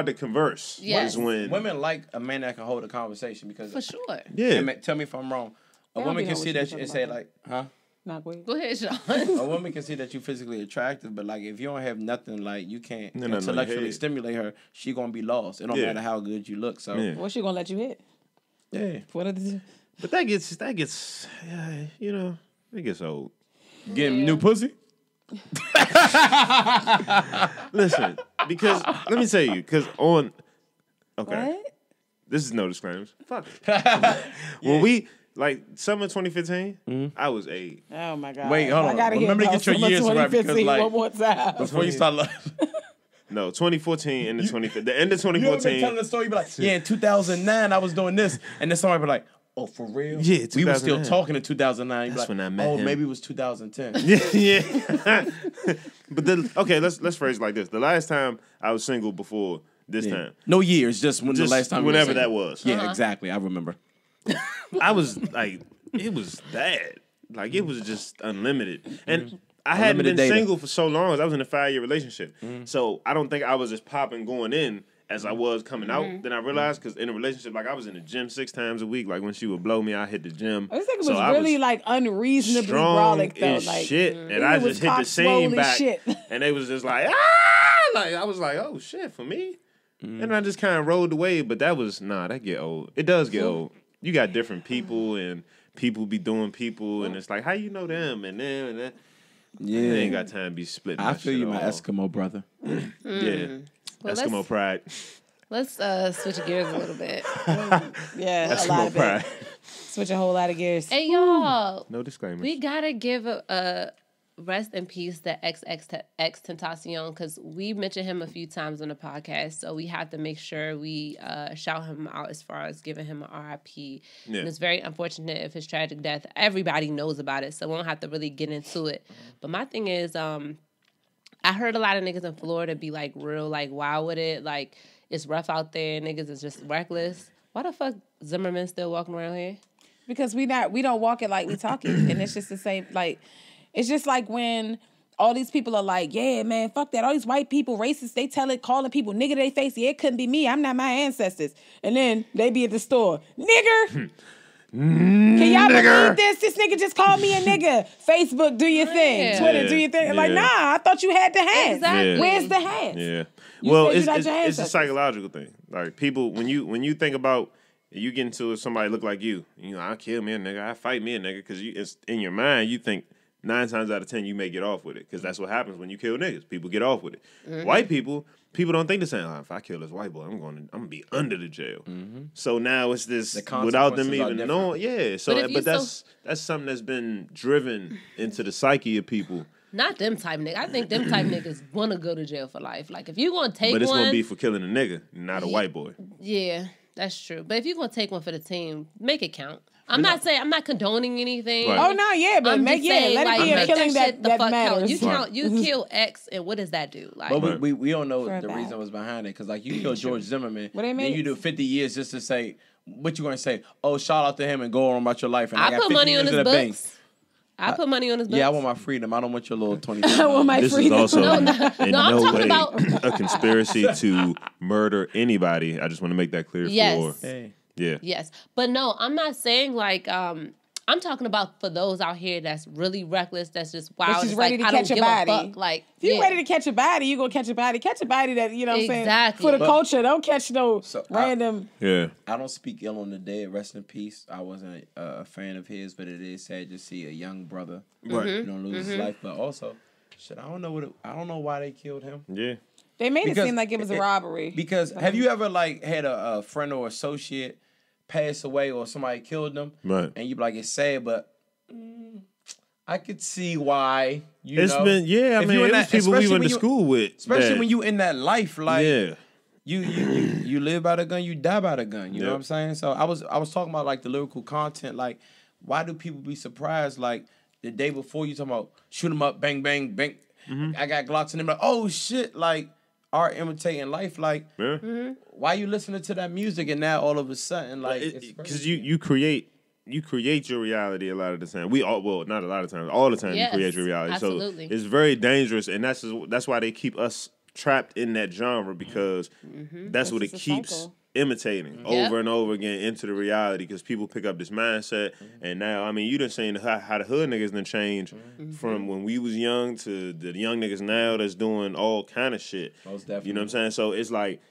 to converse, Yes. is when Women like a man that can hold a conversation because For sure. yeah. Tell me if I'm wrong. A They don't woman be can know see what that you and talking say about. like, huh? Knockweed. Go ahead, Sean. A woman can see that you physically attractive, but like if you don't have nothing, like you can't intellectually stimulate her, she gonna be lost. It don't matter how good you look. So what's she gonna let you hit? Yeah. What are the... But that gets, you know, it gets old. Getting new pussy. Listen, because let me tell you, because okay, What? this is no disclaimers. Fuck it. When we like summer 2015, I was 8. Oh my god! Wait, hold on. I gotta Remember to hear get your about years right because 2015 like one more time. before you start. No, 2014 and the end of You ever been 2014. telling the story? You be like, yeah, in 2009 I was doing this, and then somebody be like, oh, for real? Yeah, we were still 2009. talking in 2009. You be That's like, when I met him. maybe it was 2010. Yeah. But okay, let's phrase it like this. The last time I was single before this time. No years, just when the last time. Whenever that was. Yeah, exactly. I remember. I was like, it was bad. Like it was just unlimited. And I hadn't been single for so long. I was in a 5-year relationship. So I don't think I was as popping going in as I was coming out. Then I realized, because in a relationship, like I was in the gym 6 times a week. Like when she would blow me, I hit the gym. I think it was really like unreasonably brolic though. Like shit. And I just hit the scene back. And they was just like, ah! Like I was like, oh shit, for me? And I just kind of rolled away. But that was, that get old. It does get old. You got different people and people be doing people. And it's like, how you know them and them and that? Yeah. I ain't got time to be splitting. I feel you, my off. Eskimo brother. Yeah. Well, Eskimo pride. Let's switch gears a little bit. Yeah, Eskimo a lot of pride. it. Switch a whole lot of gears. Hey, y'all. No disclaimers. We gotta give a rest in peace to XX Tentacion, because we mentioned him a few times on the podcast, so we have to make sure we shout him out as far as giving him an RIP. Yeah. And it's very unfortunate if his tragic death. Everybody knows about it, so we don't have to really get into it. But my thing is, I heard a lot of niggas in Florida be like real, like, wow with it, like it's rough out there, niggas is just reckless. Why the fuck Zimmerman still walking around here? Because we don't walk it like we talk it, and it's just the same. Like, it's just like when all these people are like, yeah, man, fuck that. All these white people, racist, they calling people nigga to their face. Yeah, it couldn't be me. I'm not my ancestors. And then they be at the store, nigger. Can y'all believe this? This nigga just called me a nigga. Facebook, do your thing. Yeah. Twitter, do your thing. Like, nah, I thought you had the hands. Exactly. Yeah. Where's the hands? Yeah. You Well, said you got it's your a ancestors. psychological thing. Like people, when you think about you get into somebody look like you know, I'll kill me a nigga, I fight me a nigga, because it's in your mind you think 9 times out of 10 you may get off with it, because that's what happens when you kill niggas. People get off with it. White people don't think the same. If I kill this white boy, I'm gonna be under the jail. So now it's this without them even knowing. Yeah. So but that's something that's been driven into the psyche of people. Not them type niggas. I think them type niggas want to go to jail for life. Like, if you going to take one... But it's going to be for killing a nigga, not a white boy. Yeah, that's true. But if you're going to take one for the team, make it count. I'm not condoning anything. Right. Oh, no, yeah, but let it be a killing that matters. You kill X, and what does that do? Like, But we don't know the reason was behind it, because like you killed George Zimmerman, then you do 50 years just to say, what you going to say? Oh, shout out to him and go on about your life. And I got put 50 money years on his in the bank. books. I put money on his books. Yeah, I want my freedom. I don't want your little 20. I want my This freedom. is also in no way about... a conspiracy to murder anybody. I just want to make that clear. Yes. Yeah. Yes. But no, I'm not saying like I'm talking about for those out here that's really reckless, that's just wild. That's just it's ready like, to catch a body. Like, if you're ready to catch a body, you're going to catch a body. Catch a body that, you know what I'm saying? Exactly. For the culture. Don't catch no random... Yeah. I don't speak ill on the dead. Rest in peace. I wasn't a fan of his, but it is sad to see a young brother lose his life. But also, shit, I don't know why they killed him. Yeah. They made it seem like it was a robbery. Because have you ever like had a friend or associate pass away or somebody killed them? Right. And you be like, it's sad, but I could see why. It's been I mean, it was people we went to school with. Especially when you in that life, like yeah. You live by the gun, you die by the gun. You know what I'm saying? So I was talking about like the lyrical content. Like, why do people be surprised? Like the day before you talking about shoot 'em up, bang bang bang. I got Glocks in them. Like, oh shit! Like art imitating life. Like, why you listening to that music and now all of a sudden like because you create your reality a lot of the time. Not a lot of times, all the time you create your reality. Absolutely. So it's very dangerous, and that's why they keep us trapped in that genre, because that's what it keeps. imitating over and over again into the reality because people pick up this mindset. And now, I mean, you done seen how the hood niggas done changed from when we was young to the young niggas now that's doing all kind of shit. Most definitely. You know what I'm saying? So it's like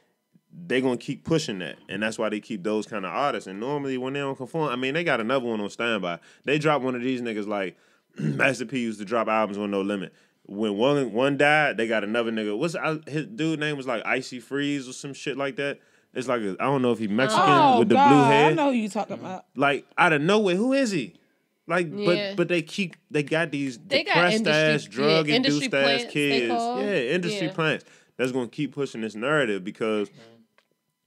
they gonna keep pushing that, and that's why they keep those kind of artists. And normally when they don't conform, I mean, they got another one on standby. They drop one of these niggas like Master P used to drop albums on No Limit. When one died, they got another nigga. His dude name was like Icy Freeze or some shit like that. It's like I don't know if he Mexican with the blue hair. I know who you talking about. Like out of nowhere, who is he? Like, but they got these depressed ass, drug induced ass kids. Industry plants. That's gonna keep pushing this narrative because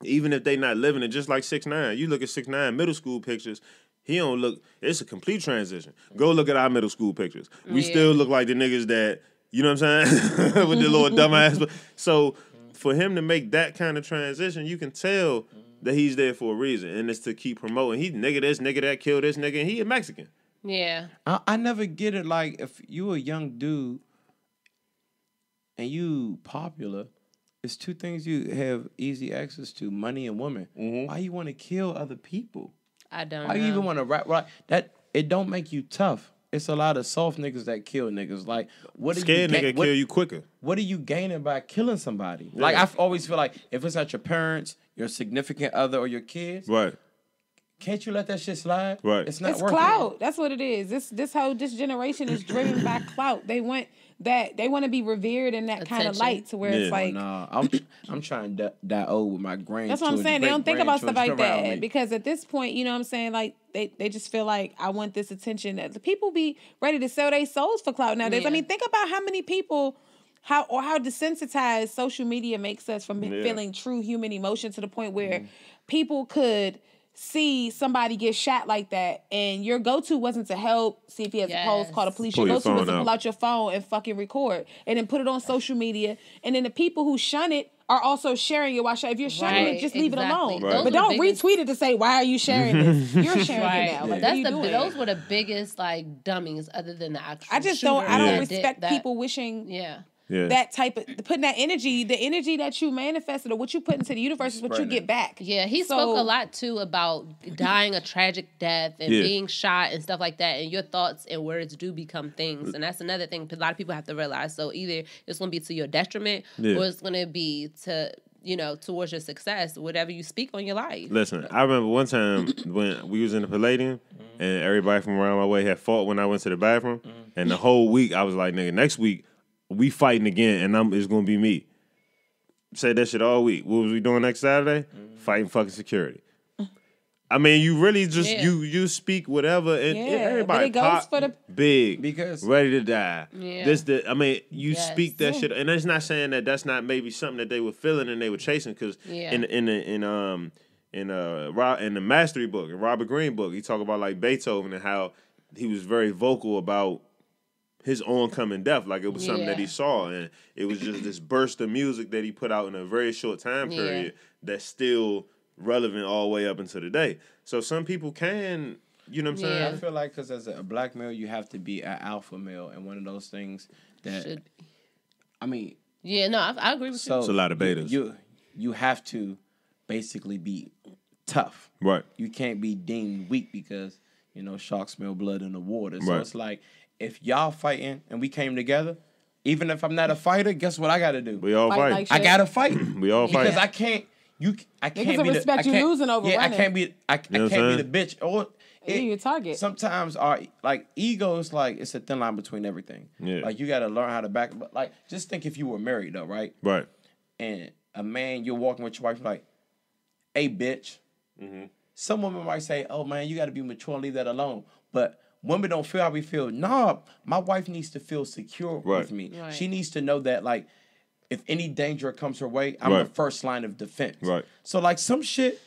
even if they not living it, just like 6ix9ine, you look at 6ix9ine middle school pictures. He don't look. It's a complete transition. Go look at our middle school pictures. We still look like the niggas that you know what I'm saying with the little dumbass. So. For him to make that kind of transition, you can tell that he's there for a reason, and it's to keep promoting. He nigga this, nigga that, kill this nigga, and he a Mexican. Yeah. I never get it. Like, if you a young dude and you popular, it's two things you have easy access to: money and women. Why you want to kill other people? I don't know. Why you even want to rap? Right? That it don't make you tough. It's a lot of soft niggas that kill niggas. Like, what are scared nigga kill you quicker? What are you gaining by killing somebody? Yeah. Like, I always feel like if it's not your parents, your significant other, or your kids, right? Can't you let that shit slide? Right. It's clout. That's what it is. This generation is driven by clout. They want that. They want to be revered in that kind of light to where it's like. No, I'm trying to die old with my grandchildren. That's what I'm saying. They don't think about stuff like that because at this point, you know what I'm saying? Like they just feel like I want this attention. The people be ready to sell their souls for clout nowadays. I mean, think about how many people. How desensitized social media makes us from feeling true human emotion to the point where people could see somebody get shot like that, and your go-to wasn't to help, see if he has a pulse, call the police. Your go-to was to pull out your phone and fucking record, and then put it on social media. And then the people who shun it are also sharing it. If you're sharing it, just leave it alone. Right. But don't retweet it to say, "Why are you sharing this?" You're sharing it now. Like, those were the biggest like dummies, other than the actual. I don't respect people wishing. That type of putting that energy, the energy that you manifested or what you put into the universe is what you get back. Yeah, he spoke a lot too about dying a tragic death and being shot and stuff like that. And your thoughts and words do become things, and that's another thing a lot of people have to realize. So either it's going to be to your detriment or it's going to be to towards your success, whatever you speak on your life. Listen, I remember one time when we was in the Palladium and everybody from around my way had fought when I went to the bathroom, and the whole week I was like, nigga, next week. We fighting again, and it's gonna be me. Said that shit all week. What was we doing next Saturday? Fighting fucking security. I mean, you really just you speak whatever, and everybody pop for the big because ready to die. Yeah. You speak that shit, and it's not saying that that's not maybe something that they were feeling and they were chasing. Because in the Mastery book, in Robert Greene book, he talk about like Beethoven and how he was very vocal about his oncoming death, like it was something that he saw, and it was just this burst of music that he put out in a very short time period that's still relevant all the way up until today. So some people can, you know what I'm saying? I feel like because as a black male, you have to be an alpha male, and one of those things that, I mean... Yeah, no, I agree with you. It's a lot of betas. You have to basically be tough. Right. You can't be deemed weak because, sharks smell blood in the water. So it's like... If y'all fighting and we came together, even if I'm not a fighter, guess what I got to do? We all fight. Like I gotta fight. We all fight because I can't. I can't be respect you losing over. Yeah, running. I can't be. I can't be the bitch. Or your target. Sometimes our ego is like it's a thin line between everything. Yeah. Like you got to learn how to back. But like just think if you were married though, right? Right. And a man, you're walking with your wife like, "Hey, bitch." Mm-hmm. Some women might say, "Oh man, you got to be mature and leave that alone," but women don't feel how we feel. Nah, my wife needs to feel secure with me. Right. She needs to know that, like, if any danger comes her way, I'm the first line of defense. Right. So, like, some shit,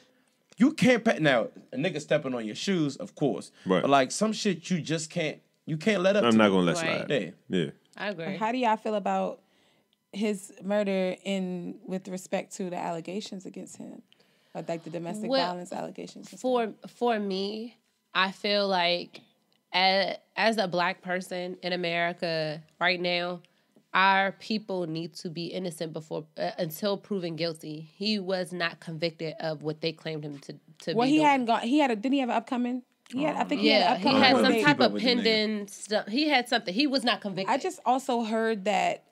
you can't... Now, a nigga stepping on your shoes, of course. Right. But, like, some shit you just can't... You can't let up I'm not going to let slide. Yeah. I agree. How do y'all feel about his murder with respect to the allegations against him? Like the domestic violence allegations? For me, I feel like... As a black person in America right now, our people need to be innocent before until proven guilty. He was not convicted of what they claimed him to be. Well, he doing. hadn't gone. Didn't he have an upcoming? I think he had an he upcoming. had court some date. type of with the nigga. pending stuff. He had something. He was not convicted. I just also heard that.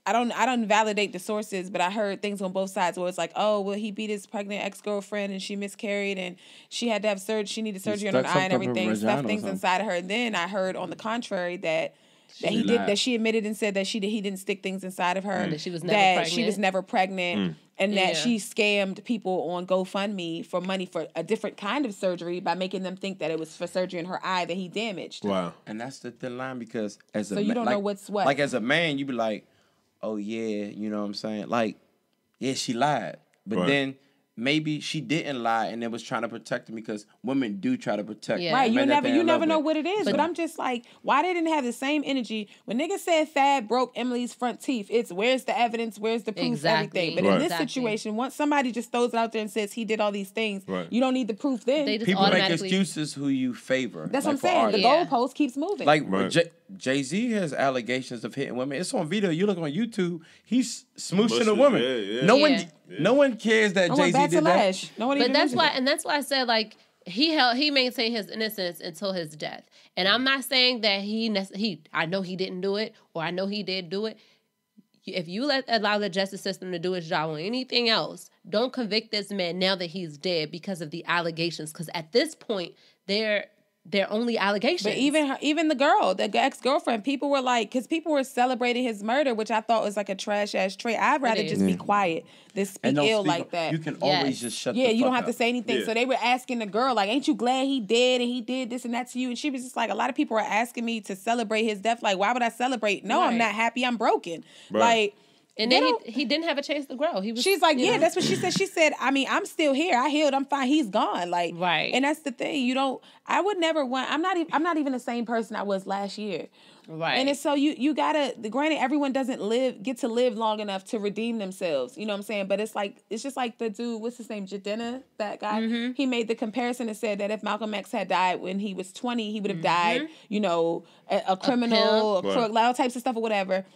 I don't validate the sources, but I heard things on both sides where it's like, oh, well, he beat his pregnant ex-girlfriend and she miscarried and she had to have surgery. She needed surgery on her stuck eye and something up her everything. vagina Stuff or things something. inside of her. And then I heard on the contrary that he lied. that she admitted and said that he didn't stick things inside of her. That she was never She was pregnant. never pregnant. And that Yeah. she scammed people on GoFundMe for money for a different kind of surgery by making them think that it was for surgery in her eye that he damaged. Wow. And that's the thin line because as So a you don't know what's what. Like as a man, you be like, oh yeah, you know what I'm saying? Like, yeah, she lied. But Right. then maybe she didn't lie and it was trying to protect him because women do try to protect Yeah. Right, men that they you in never love know with. what it is. But I'm just like, why they didn't have the same energy when niggas said Fab broke Emily's front teeth? It's where's the evidence, where's the proof, Exactly. everything. But Right. in this Exactly. situation, once somebody just throws it out there and says he did all these things, Right. you don't need the proof then. They just People make automatically. excuses who you favor. That's like what I'm for saying. artists. The Yeah. goalpost keeps moving. Like Right. Jay-Z has allegations of hitting women. It's on video. You look on YouTube, he's smooshing a Smooshing, woman. yeah. No one cares that I went Jay-Z back to did that. Lash. No one But even that's mentioned why, it. and that's why I said like he maintained his innocence until his death. And I'm not saying that I know he didn't do it or I know he did do it. If you allow the justice system to do its job on anything else, don't convict this man now that he's dead because of the allegations. Because at this point, they're only allegations. But even the girl, the ex-girlfriend, people were like, because people were celebrating his murder, which I thought was like a trash ass trait. I'd rather is. just be quiet than speak And don't ill speak like up. that. You can Yes. always just shut the Yeah, fuck you don't have up. to say anything. Yeah. So they were asking the girl, like, ain't you glad he did and he did this and that to you? And she was just like, a lot of people are asking me to celebrate his death. Like, why would I celebrate? No, I'm Right. not happy. I'm broken. Right. Like, and they then don't- he didn't have a chance to grow. He was. she's like, you yeah, know. that's what she said. She said, I mean, I'm still here. I healed. I'm fine. He's gone. Like, Right. And that's the thing. I would never want. I'm not even the same person I was last year. Right. And it's so you gotta. Granted, everyone doesn't get to live long enough to redeem themselves. You know what I'm saying? But it's just like the dude. What's his name? Jadena, that guy. Mm-hmm. He made the comparison and said that if Malcolm X had died when he was 20, he would have Mm-hmm. died. You know, a criminal, a pimp. crook, all types of stuff or whatever.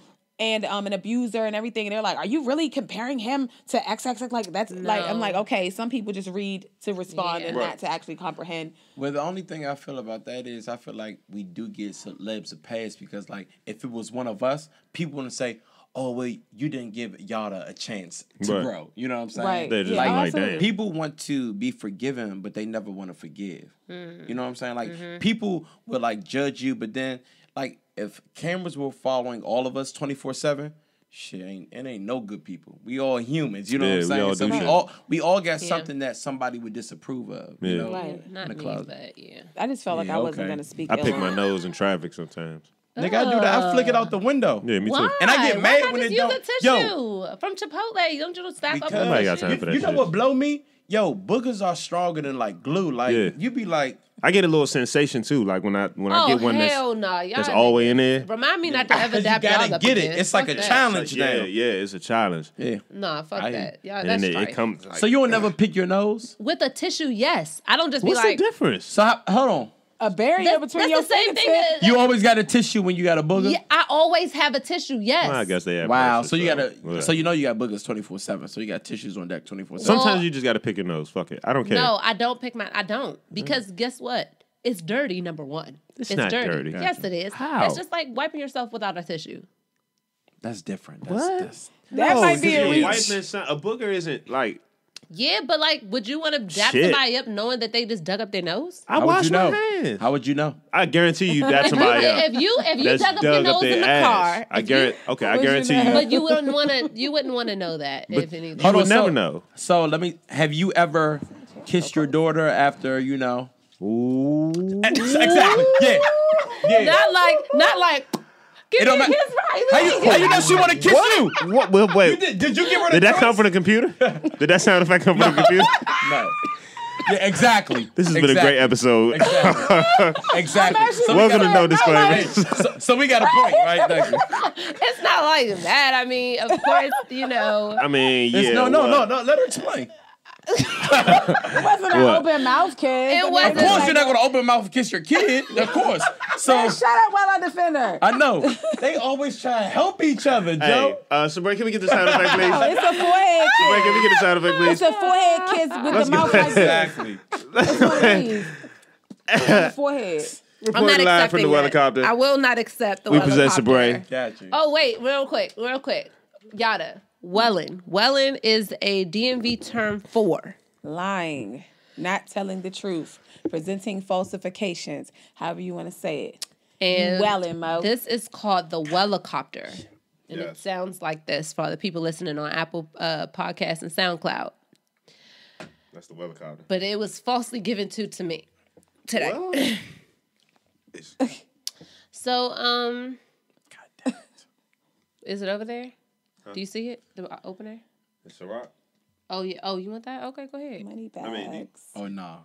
And an abuser and everything, and they're like, "Are you really comparing him to XXX?" Like that's like I'm like, okay, some people just read to respond Yeah. and Right. not to actually comprehend. Well, the only thing I feel about that is I feel like we do get celebs a pass because, like, if it was one of us, people wouldn't say, "Oh, well, you didn't give Yatta a chance to Right. grow." You know what I'm saying? Right. They're just Yeah, like, also- damn. People want to be forgiven, but they never want to forgive. You know what I'm saying? Like, people will, like, judge you, but then, like, if cameras were following all of us 24/7, shit, it ain't no good people. We all humans, you know Yeah, what I'm we saying? all So do we shit. all got Yeah. something that somebody would disapprove of. Yeah. You know? Right. Not in the me, closet. but yeah. I just felt like Yeah, I wasn't okay. gonna speak. I pick ill my on- nose in traffic sometimes. Nigga, I do that. I flick it out the window. Yeah, me too. Why? And I get Why mad not when just it use don't- a tissue Yo. from Chipotle? Don't you slap up Because- the Nobody got tissue? time for that You know shit. what blow me? Yo, boogers are stronger than like glue. Like Yeah. you be like, I get a little sensation too, like when I get one hell no, y'all that's all the way in there. Remind me not to ever 'cause you dap y'all gotta up get it. again. It's like Fuck a that. challenge Yeah, now. yeah, it's a challenge. Yeah. Nah, fuck I- that. Y'all, And that's then strife. it comes. Like, So you will never pick your nose? With a tissue, yes. I don't just what's be like. the difference? So hold on. a barrier That's, between that's your the same fingertips. thing. You always got a tissue when you got a booger? Yeah, I always have a tissue. Yes. Well, I guess they have. Wow. pressure, So you gotta yeah. so you know you got boogers 24/7. So you got tissues on deck 24/7. Sometimes Well- you just got to pick your nose. Fuck it. I don't care. No, I don't pick my. I don't because guess what? It's dirty. Number one, It's not dirty. Yes, it is. How? It's just like wiping yourself without a tissue. That's different. What? That might be a because reach. a booger isn't like. Yeah, but like, would you want to dap Shit. somebody up knowing that they just dug up their nose? I How would wash you my know? hands. How would you know? I guarantee you dap somebody up. If you That's dug up your nose in the car, I if you- guarantee. Okay, I What's your guarantee name? you. but you wouldn't want to know that if anything. You would so- never know. So have you ever kissed your daughter after, you know? Ooh. Exactly. Yeah. Yeah. Not like. Give It me don't a matter. kiss, right? How you know she want to kiss you? What? Well, wait. Did you give her the Did that come choice? from the computer? Did that sound effect come from the computer? No. Yeah, exactly. This has been a great episode. Exactly. So we Welcome to got No Disclaimers. so we got a point, right? Thank you. It's not like that. I mean, of course, you know. I mean, yeah. No. what? Let her explain. It wasn't an open mouth kiss. It wasn't. Of course, you're not gonna open mouth and kiss your kid. Of course. So shut up while I defend her. I know they always try to help each other, Joe. Hey, Sabrae, can we get the sound effect, please? No, it's a forehead kiss. Sabrae, can we get the sound effect, please? It's a forehead kiss with Let's the mouth go. like this. Exactly. It's one of these. On the forehead. I'm not Reporting live from the accepting helicopter. that. I will not accept the We helicopter. possess Sabrae. Got you. Oh, wait, real quick. Yatta. Wellin. Wellin is a DMV term for Lying, not telling the truth, presenting falsifications, however you want to say it. and Wellin, Mo. this is called the Wellicopter. And it Yes. sounds like this for the people listening on Apple Podcasts and SoundCloud. That's the helicopter. But it was falsely given to me today. Well, So, is it over there? Do you see it? The opener? it's a rock. Oh yeah. Oh, you want that? Okay, go ahead. Money bags. mean, Oh no.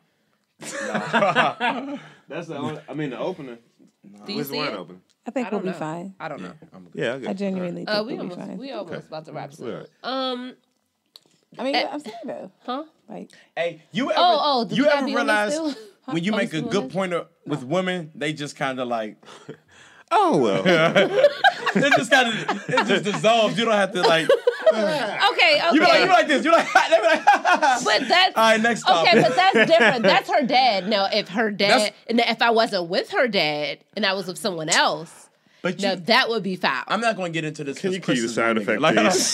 That's the only, the opener. Do you Where's the see wine it? open? I think I we'll don't be know. fine. I don't know. Yeah, I I got genuinely think We we'll be almost fine. we almost about to wrap We're soon. all right. I mean, I'm saying though. Huh? Like, Hey, you ever Did you we gotta ever be on this realize still? when you Are we make a still on good this? point with women, they just kind of like Oh, well. it just dissolves. You don't have to like. Okay. You like this. You like. They be like. But that's All right, next stop. okay, but that's different. That's her dad. Now, if her dad, That's- and if I wasn't with her dad, and I was with someone else, But now that would be foul. I'm not going to get into this. Can you 'cause cue the Chris is sound my nigga. effect, Like, please?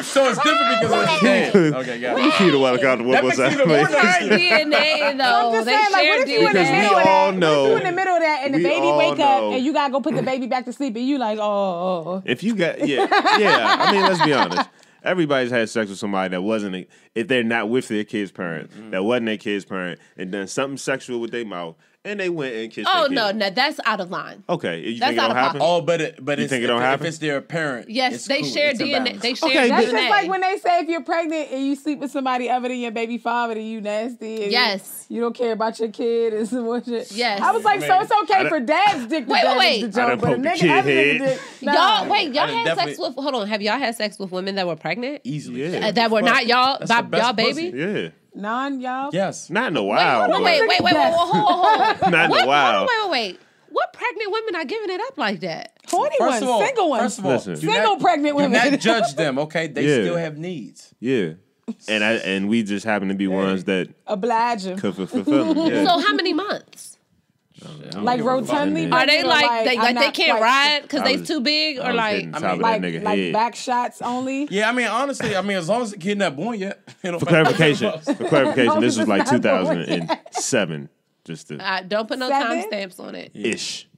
so it's different because it's dead. Okay, got it. Cue the helicopter one That more makes it time, even more please. nice. Her DNA though, I'm just they saying, like, share what if you in the Because DNA. we middle of all that? know- What if you in the middle of that and the we baby all wake know. up and you gotta go put the baby back to sleep and you like, oh. If you got, yeah. I mean, let's be honest. Everybody's had sex with somebody that wasn't, if they're not with their kid's parent, that wasn't their kid's parent, and done something sexual with their mouth, and they went and kissed Oh their no, kid. no, that's out of line. Okay, you That's think it out don't of happen? Oh, but You think it don't happen? If it's their parent, Yes, it's they cool. share It's a DNA. balance. They share Okay, That's DNA. just like when they say if you're pregnant and you sleep with somebody other than your baby father, then you nasty. And Yes. You don't care about your kid and some more shit. Yes. I was like, so it's okay I for dad's dick to Wait, damage wait. the I joke, done but a poked the nigga, kid other nigga head. dick. Nah. y'all had sex definitely- with. Hold on, have y'all had sex with women that were pregnant? Easily. Yeah. That were not y'all, That's the best y'all baby? pussy. Yeah. Y'all? Yes. Not in a while. Wait, but wait, hold. Not in a while. Wait. What pregnant women are giving it up like that? Horny First ones, of all, single ones. First of all, Listen. do Single pregnant do women. not judge them. Okay, they Yeah. still have needs. Yeah. And we just happen to be ones that Oblige him. could fulfill them. Yeah. So how many months? Like rotundly Are Are they pregnant or like they I'm not can't quite- ride because I they was- too big I or was like hitting top of like that nigga like head. back shots only? Yeah, I mean, honestly, as long as the kid not born yet. You know, For clarification, this was like It's not born 2007. Just to don't put no 7? timestamps on it. ish.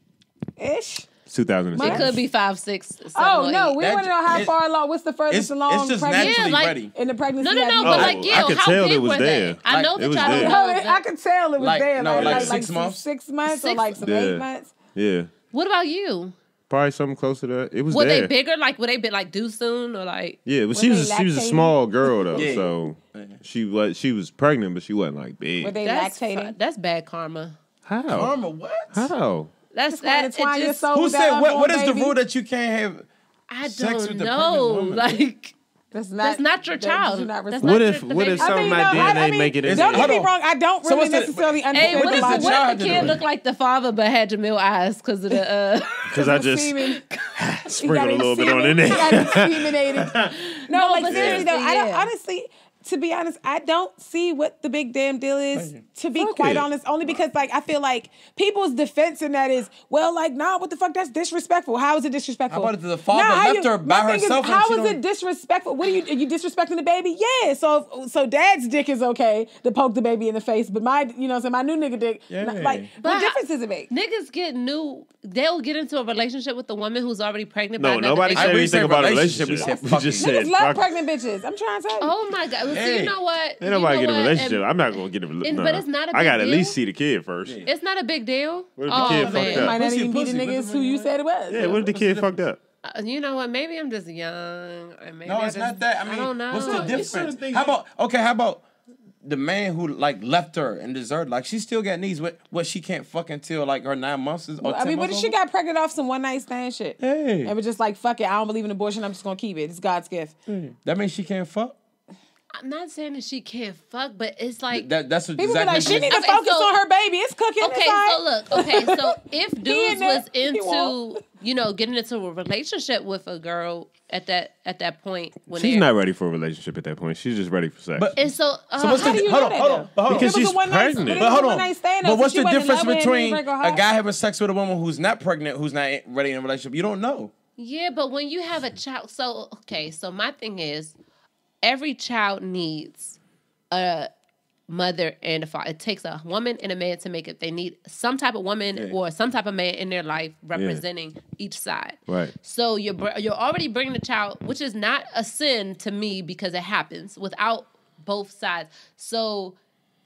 Ish. 2007. It could be 5, 6, 7, Oh or no, 8. we That- want to know how it- far along. What's the furthest along? it's just pregnancy? naturally Yeah, like- ready. In the pregnancy. No, have but you- like, I yeah, could how tell big it was were there. they? I know It that was y'all there. don't No, know. I could tell it was Like- there. no, like 6 some months? 6 months or Six- like some Yeah. 8 months. Yeah. What about you? Probably something close to that. It was Were there. they bigger? Like, were they big, like due soon or like? Yeah, but Were she was they she was a lactating? small girl though, Yeah. so she was pregnant, but she wasn't like big. Were they That's lactating? that's bad karma. How? Karma, what? How? That's Just wanna that. twine It your just, soul Who with said that what? What unborn is the baby? rule that you can't have? I Sex don't with the know. pregnant woman. Like, That's not your that child. you're not That's responsible. not What your- if the what baby- if some of my DNA make it in Don't Hold get me on. wrong. I don't So really what's the- necessarily Hey, understand what What if, does the the what child if the do kid to looked like the father but had Jameel eyes because of the? Because I just semen. sprinkled a little bit on in He there. got inseminated. No, like but seriously though, I seriously, don't yeah. honestly. To be honest, I don't see what the big damn deal is. To be Fuck quite it. honest, only because like I feel like people's defense in that is, well, like, nah, what the fuck? That's disrespectful. How is it disrespectful? How about if the father how left her by my thing is, herself and how she is it don't- disrespectful? What are you disrespecting the baby? Yeah. So dad's dick is okay to poke the baby in the face, but my my new nigga dick, Yeah. like, But what difference does it make? Niggas they'll get into a relationship with the woman who's already pregnant. by No, another nobody nigga. said we anything said about a relationship, relationship. we said We just fucking. said Niggas love fuck. pregnant bitches. I'm trying to tell you. Oh my god! Well, so Hey. you know what? Ain't nobody You get know a what? relationship. I'm not gonna get a relationship. but it's not a I big gotta at deal. least see the kid first. Yeah, It's not a big deal. What if the kid fucked It up? might not Pussy, even be the pussy. niggas What's the who you name? said it was. what if the kid fucked up? You know what? Maybe I'm just young. Or maybe No, I it's just, not that. I mean, don't know. what's the certain difference? things How about the man who like left her and deserted? Like she still got needs. What she can't fuck until like her 9 months is. Or I mean, 10 what if months she over? got pregnant off some one night stand shit? Hey. And was just like, fuck it, I don't believe in abortion, I'm just gonna keep it. It's God's gift. That means she can't fuck. I'm not saying that she can't fuck, but it's like That's what People be like, she need to Okay, focus so- on her baby. It's cooking. Okay, It's so look, so if dudes there. was He into, won't. getting into a relationship with a girl at that point when She's they're- not ready for a relationship at that point. She's just ready for sex. But- And so, So what's how the do you hold know on, that, hold though? on, but hold on. Because It was she's a one-night- pregnant. but But hold one on. night stand, But so what's she the wasn't in difference love with him, between he break her a heart? guy having sex with a woman who's not pregnant, who's not ready in a relationship? You don't know. yeah, but when you have a child, so my thing is, every child needs a mother and a father. It takes a woman and a man to make it. They need some type of woman or some type of man in their life representing each side. Right. So you're already bringing the child, which is not a sin to me because it happens without both sides. So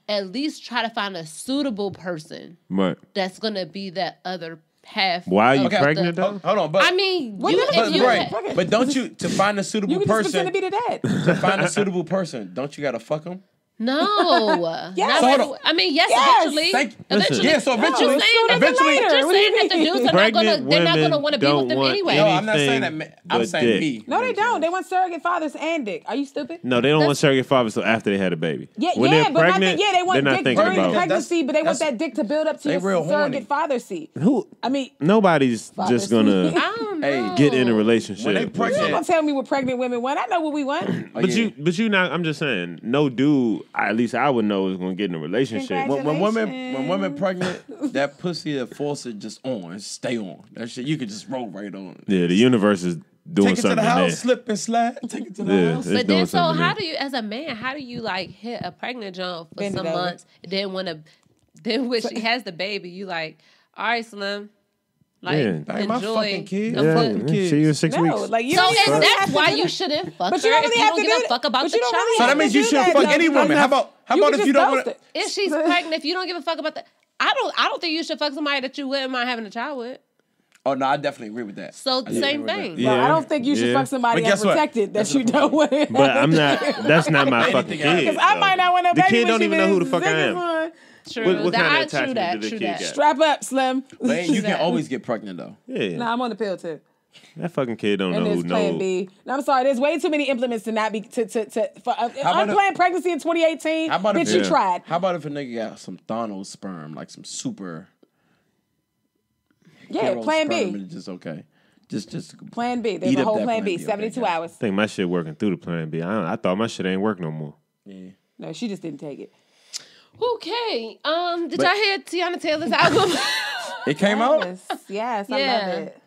at least try to find a suitable person Right. that's gonna be that other half. Why are you of pregnant the- though? Hold on, but I mean, What you, difference if does you it right. make? But don't you to find a suitable You can just person? pretend to be the dad. To find a suitable person, don't you gotta fuck him? no. Yes. Not So hold every- on. I mean, yes, Yes. eventually. Thank you. Eventually. Yeah, so But eventually, you're saying that, eventually, later. you're What do you saying that the mean? dudes are not Pregnant they're not women gonna want to be with don't them want anyway. No, I'm not anything saying that. I'm but saying dick. me. No, they don't. They want surrogate fathers and dick. Are you stupid? No, they don't want surrogate fathers until after they had a baby. Yeah, when yeah, they're but pregnant, they want they're not dick thinking during the about pregnancy, but they want that's- that dick to build up to they your real horny. surrogate father seat. who. I mean, Nobody's Father just seat. gonna I don't Hey, know. get in a relationship. When they with pregnant- you're you. not gonna tell me what pregnant women want. I know what we want. Oh, But yeah. you not. I'm just saying, no dude. At least I would know is gonna get in a relationship. Congrats. When women pregnant, that pussy, the faucet just on, stay on. That shit you could just roll right on. Yeah, the universe is doing Take it to something the house, there. slip and slide. Take it to the Yeah, house. it's But doing then, so something how there. do you, as a man, how do you like hit a pregnant jump for Bend it some over. months? Then when she has the baby, you like, all right, Slim, like Yeah. That ain't my enjoy. fucking kid. the Yeah. foot. Fucking kids. See you in 6 No, weeks. like you So don't even and really have that's to why do you that. shouldn't fuck But her you don't if really you have don't to give do a fuck about but the you don't child. really So have that to means you do shouldn't that, fuck though. any woman. How about You if can you just don't ghost want it. If she's pregnant, if you don't give a fuck about that, I don't think you should fuck somebody that you wouldn't mind having a child with. Oh no, I definitely agree with that. So I agree same with that. thing. Yeah. Well, I don't think you should Yeah. fuck somebody But guess what? unprotected that That's you the don't want. But I'm not. That's not my fucking else. kid. Because I might not want no The baby kid when don't she even know who the been fuck I sick as am. one. True. What kind of True attachment that. did the True kid that. get? Strap up, Slim. But you can That. always get pregnant though. Yeah, Nah, I'm on the pill too. that fucking kid don't And know there's who Plan knows. B. No, I'm sorry. There's way too many implements to not be for about unplanned pregnancy in 2018. How about if bitch, you Yeah. tried. How about if a nigga got some Thanos sperm, like some super Yeah, hero Plan sperm, B. and just okay, just Plan B. There's Eat a up whole that Plan B. Plan B, 72 okay, hours. I think my shit working through the Plan B. I thought my shit ain't work no more. yeah. No, she just didn't take it. Okay. Did y'all hear Tiana Taylor's album? It came out. Yes, I Yeah. love it.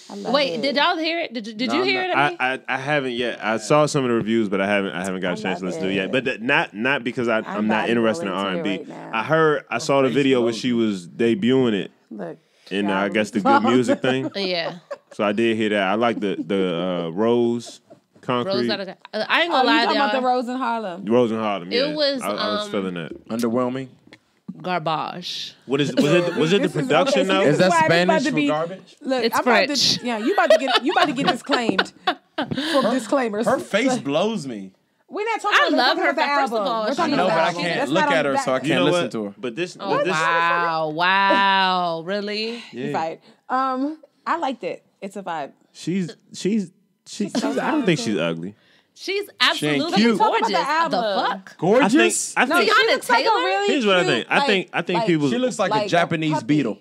I love Wait, it. did y'all hear it? Did you hear it? I haven't yet. I saw some of the reviews, but I haven't got a chance to love listen to it yet. it. But not because I'm not about to interested in go into R&B. it right now. I saw the video where she was debuting it Look. in I child, guess the good music thing. Yeah. So I did hear that. I like the Rose Concrete. Rose out of, I ain't Oh, gonna you lie, talking about the y'all. Rose in Harlem? Rose and Harlem. Yeah. It was, I was feeling that. Underwhelming. Garbage. Was it the This is- production okay, so though? this Is that why this about Spanish to for be- garbage? Look, It's I'm about French. to, you about to get disclaimed from disclaimers. Her face blows me. We're not talking I about love we're her, talking about the but first of album. all, We're she- talking I know, about but I the album. can't That's look not at on her, that- so I You can't know listen what? to her. But this, Oh, this wow, really? You fight. I liked it. It's a vibe. she's so I don't think talented. she's ugly. She's absolutely cute. Talk about gorgeous. the The album. fuck? Gorgeous. I think She Tiana looks like a Taylor? really Here's what I cute, think. I think like- people. She looks like Like a a Japanese puppy. beetle.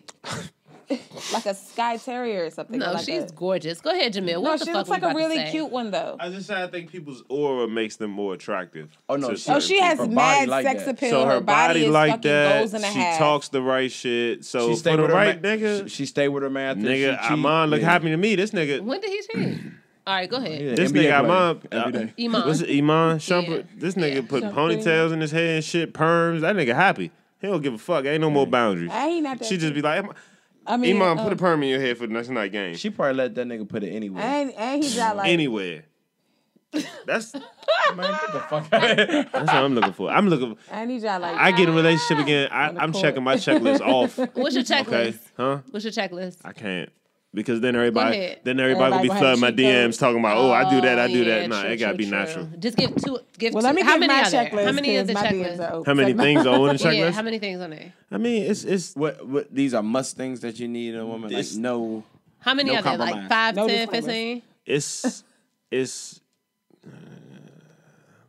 like a Sky Terrier or something. No, like she's gorgeous. Go ahead, Jameel. No, What the she fuck looks like we a about to really say? cute one though. I just say I think people's aura makes them more attractive. Oh, no, to she- certain She has Her people. body mad like sex that. appeal. So her body is like fucking that. goes and a She half. talks the right shit. So She for stayed the with her right man. nigga, She stayed with her man. after nigga, she cheat. Iman look Yeah. happy to me. This nigga, When did he cheat? All right, go ahead. Yeah, this NBA nigga player. Iman, Every day. Iman. what's it, Iman Shumpert? Yeah. This nigga put Shumpert, ponytails in his head and shit, perms. That nigga happy. He don't give a fuck. Ain't no more boundaries. I ain't not that. She just be like, I mean, Iman, put a perm in your head for the next night game. She probably let that nigga put it anywhere. and he's not like Anywhere. That's Man, get the fuck out of here. what I'm looking for. I'm looking. I need y'all like. I get in a relationship again. I'm court. checking my checklist off. What's your checklist? Okay, huh? What's your checklist? I can't because then everybody ahead. gonna be Everybody flooding my gonna have cheat DMs talking about I do that, I do yeah, that. Nah, true, it gotta true, be true. natural. Just give two. Well, two. let me How give many my are there? checklist. How many of 'cause the my DMs checklist? are open. How many things are on the checklist? Yeah, how many things on there? I mean, it's What these are must things that you need in a woman? Like This- no. How many No are there? Like compromise. 5, No 10, disclaimers. 15? it's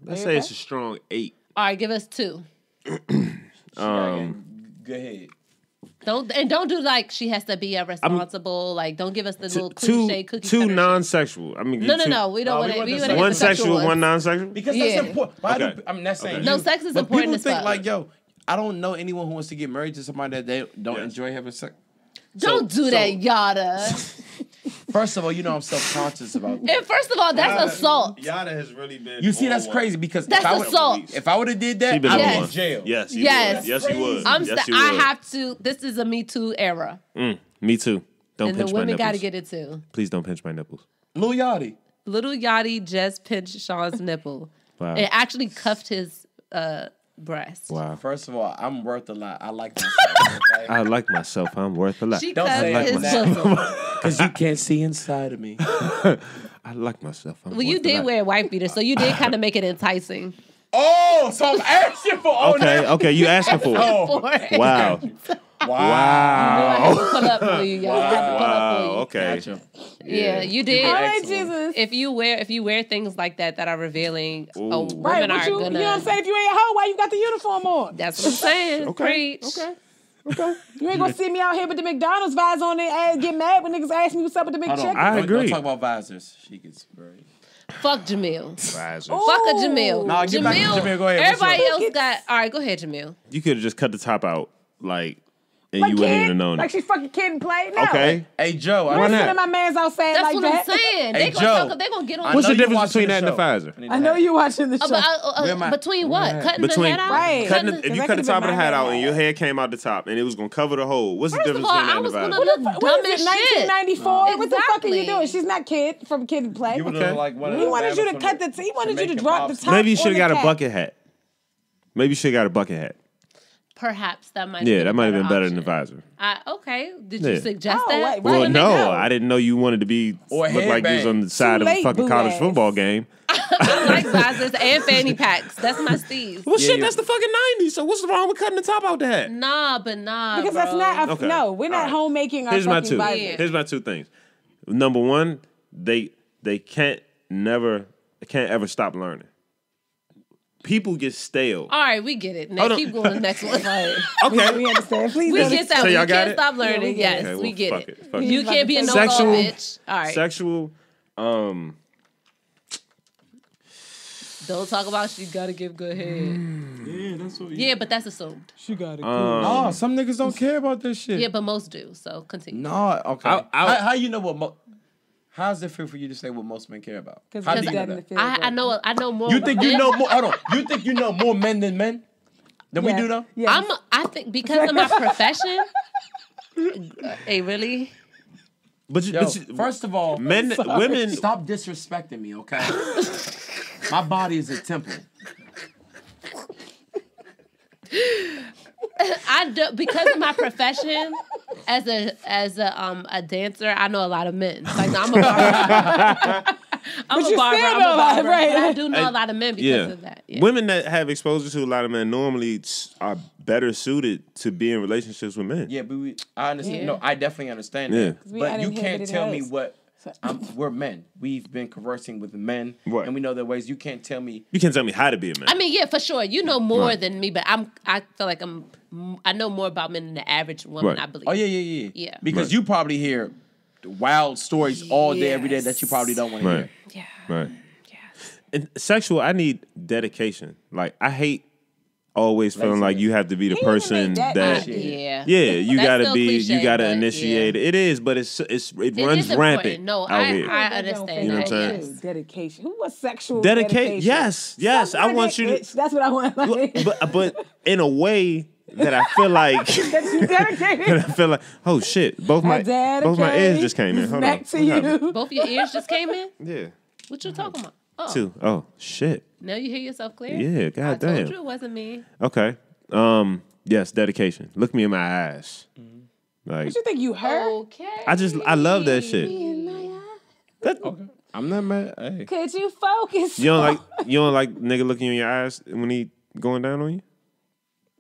Let's say it's a strong 8. All right, give us 2. Go ahead. Don't do like she has to be responsible. Like don't give us the little cliche cookie. 2 cutter shit. non-sexual. I mean, No. We don't want it. We want one sexual, one non-sexual. Because that's important. I'm not saying No, sex is important as People think fuck. like, yo, I don't know anyone who wants to get married to somebody that they don't enjoy having sex. Don't do that, Yatta. First of all, you know I'm self-conscious about that. And first of all, that's assault. Yatta has really been. You see, that's crazy because That's assault. if I would have did that, She been I'd on be one. in jail. Yes, you Yes. would. Yes, you would. I have to. This is a Me Too era, Me too. Don't and the pinch my women nipples. got to get it too. Please don't pinch my nipples. Lil Yachty. Little Yachty just pinched Sean's nipple. Wow. It actually cuffed his breast. Wow. First of all, I'm worth a lot. I like myself. Okay? I like myself. I'm worth a lot. She Don't cuffed say his that. bosom. Because you can't see inside of me. I like myself. I'm Well, you worth a did lot. wear a wife beater, so you did kind of make it enticing. Oh, so I'm asking for Okay, you asking for it. Oh, Wow. I had to pull up for you, y'all. I had to pull up for you. Okay. Gotcha. Yeah, you did. All right, Excellent. Jesus. If you wear things like that are revealing, Ooh. women Right, are what you gonna. know what I'm saying? If you ain't a hoe, why you got the uniform on? That's what I'm saying. Preach. You ain't gonna see me out here with the McDonald's visor on their ass, get mad when niggas ask me what's up with the big Hold on. chicken. I Don't agree. talk about visors. She gets buried. Fuck Jameel. Risers. Fuck a Jameel. Nah, get back to Jameel. Go ahead. What's Everybody up? else got. All right, go ahead, Jameel. You could have just cut the top out, like, and Like you wouldn't kid? even have known Like it. she fucking kid and play? No. Okay. Hey, Joe. I Why know- not? Listen to my man's outside That's like what that. I'm saying. Hey, They Joe. gonna talk. They gonna get on. What's know the you difference watching between that and the show. Pfizer? I know you watching the show. Where am I? Between what? Where? Cutting Between the head out? Right. Cutting if the- you that cut the could've top of been the hat my out bad. and your hair came out the top and it was gonna cover the hole, what's the First of difference all, between that I and the was gonna Pfizer? look What dumb is as it, shit. 1994? What the fuck are you Exactly. doing? She's not kid from Kid and Play. You would Okay. look like one of He the wanted you to rappers cut from the. He wanted you to Jamaican drop the Pops. top. Maybe you on should the have got a cap. bucket hat. Maybe you should have got a bucket hat. Perhaps that might. Yeah, that might have been better than the option. visor. Okay. Did Yeah. you suggest Oh, that? wait, Well, right. no, No. I didn't know you wanted to be Or look like you was headband. on the side of a late, fucking boo college ass. football game. I like visors and fanny packs. That's my Steve. Well, shit, yeah. that's the fucking '90s. So what's wrong with cutting the top out the hat? Nah, Because bro. that's not. Okay. No, we're not All right. homemaking our Here's my fucking two. visors. Yeah. Here's my two things. Number one, they can't ever stop learning. People get stale. All right, we get it. Now Hold on. keep going to the next one. Okay. We understand. Please We don't get that. So one. y'all You got can't it? stop Yeah, we learning. get Yes, it. Okay, we well, get fuck it. it. Fuck You it. can't be a know Sexual- bitch. All right. Sexual. Don't talk about she gotta give good head. Yeah, that's what. Yeah, but that's assumed. She got it. No, some niggas don't care about this shit. Yeah, but most do. So continue. No, okay. I- how you know what? How does it feel for you to say what most men care about? Because How do we you got know in the that? field. I know more. You about think you men. know more? Hold on. You think you know more men than men? Than we do though? Yeah. I think because of my profession. Hey, really? But, you, Yo, but you, first of all, men, women. stop disrespecting me, okay? My body is a temple. I do, because of my profession as a dancer. I know a lot of men. Like I'm a barber. I'm But a you barber. still I'm know a a lot, barber. right? But I do know a lot of men because Yeah. of that. Yeah. Women that have exposure to a lot of men normally are better suited to be in relationships with men. Yeah, but I understand. Yeah. No, I definitely understand Yeah. that. We But you uninhibited can't tell me hoes. what. We're men. We've been conversing with men, Right. and we know their ways. You can't tell me. You can't tell me how to be a man. I mean, yeah, for sure. You know more than me, but I feel like I know more about men than the average woman. Right. I believe. Oh yeah. Yeah. Because Right. you probably hear wild stories all day, every day that you probably don't want to Right. hear. Yeah. Right. Yes. And sexual, I need dedication. Like I hate always feeling like you have to be the He even person made that that. shit. Yeah. Yeah, you That's gotta still be. cliche, You gotta but initiate yeah. it. It is, but it It runs is rampant important. No, out here. I That don't understand. You know what I'm that, saying? yes. Dedication. Who was sexual Dedicate. Yes. Suck I my want dick, you bitch. That's what I want. Like, to. But in a way that I feel like. that you dedicated. I feel like, oh shit! Both my ears just came in. Hold on. Back to you. Both your ears just came in. Yeah. What you talking about? Oh, Two. Oh shit. now you hear yourself clear. Yeah. I Goddamn. told you it wasn't me. Okay. Yes. Dedication. Look me in my eyes. Like What you think you heard? Okay. I love that shit. That, I'm not mad. Hey. Could you focus? you don't like nigga looking you in your eyes when he going down on you?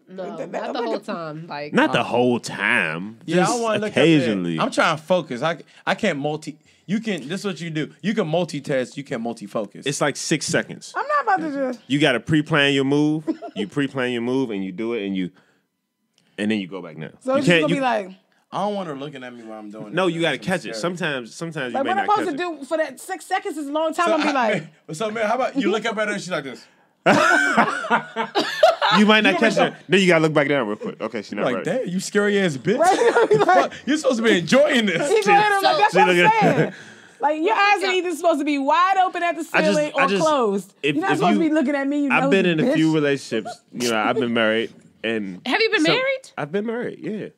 No, not the whole time. Like Not the whole time. Yeah, Just I want to look occasionally. I'm trying to focus. I can't multi. You can. This is what you do. You can multitask. You can multi-focus. It's like 6 seconds. I'm not about to do. You got to pre-plan your move. You pre-plan your move and you do it and then you go back now. So you it's just gonna be like. I don't want her looking at me while I'm doing it. No, you got to catch it. Sometimes you Like may what I'm not catch supposed to it. do for that 6 seconds is a long time. I'm be like, so man, how about you look up at her and she's like this? You might not catch it. Then you got to look back down real quick. Okay, she's not Like, right. damn, you scary ass bitch. Like- You're supposed to be enjoying this. he's looking at him like, that's See, what I'm look at- saying. Like your eyes are either supposed to be wide open at the ceiling or closed. You're not supposed to be looking at me. You I've been in nosy a few bitch. relationships. You know, I've been married and. have you been married? I've been married. Yeah.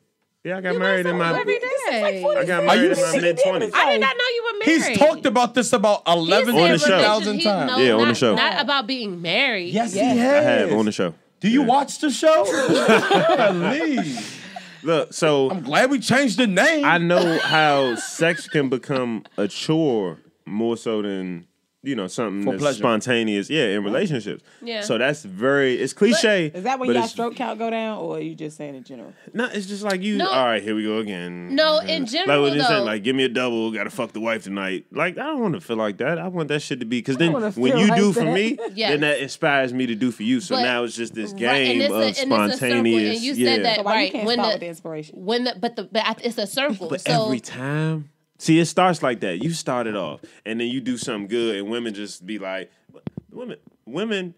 Yeah, I got married in my. every day. I got Are married you in my mid 20s. I did not know you were married. He's talked about this about He said 11,000 relationship- times. No, Yeah, on the not- show. Not about being married. Yes, Yeah. he I has. have on the show. Do you watch the show? Please. Look, so I'm glad we changed the name. I know how sex can become a chore more so than something For that's pleasure. spontaneous. Yeah, in relationships. Yeah. So that's it's cliche. Is that when but y'all it's- stroke count go down, or are you just saying in general? No, it's just like you. No. All right, here we go again. No, in general, like what you saying, though. like give me a double. Got to fuck the wife tonight. Like I don't want to feel like that. I want that shit to be because then wanna when feel you like do for that. me, Yes. then that inspires me to do for you. So But- now it's just this Right, game and of it's a circle, spontaneous. and you yeah. said that So why you right can't when start the with the inspiration? but it's a circle. But so every time, see, it starts like that. You start it off, and then you do something good, and women just be like, women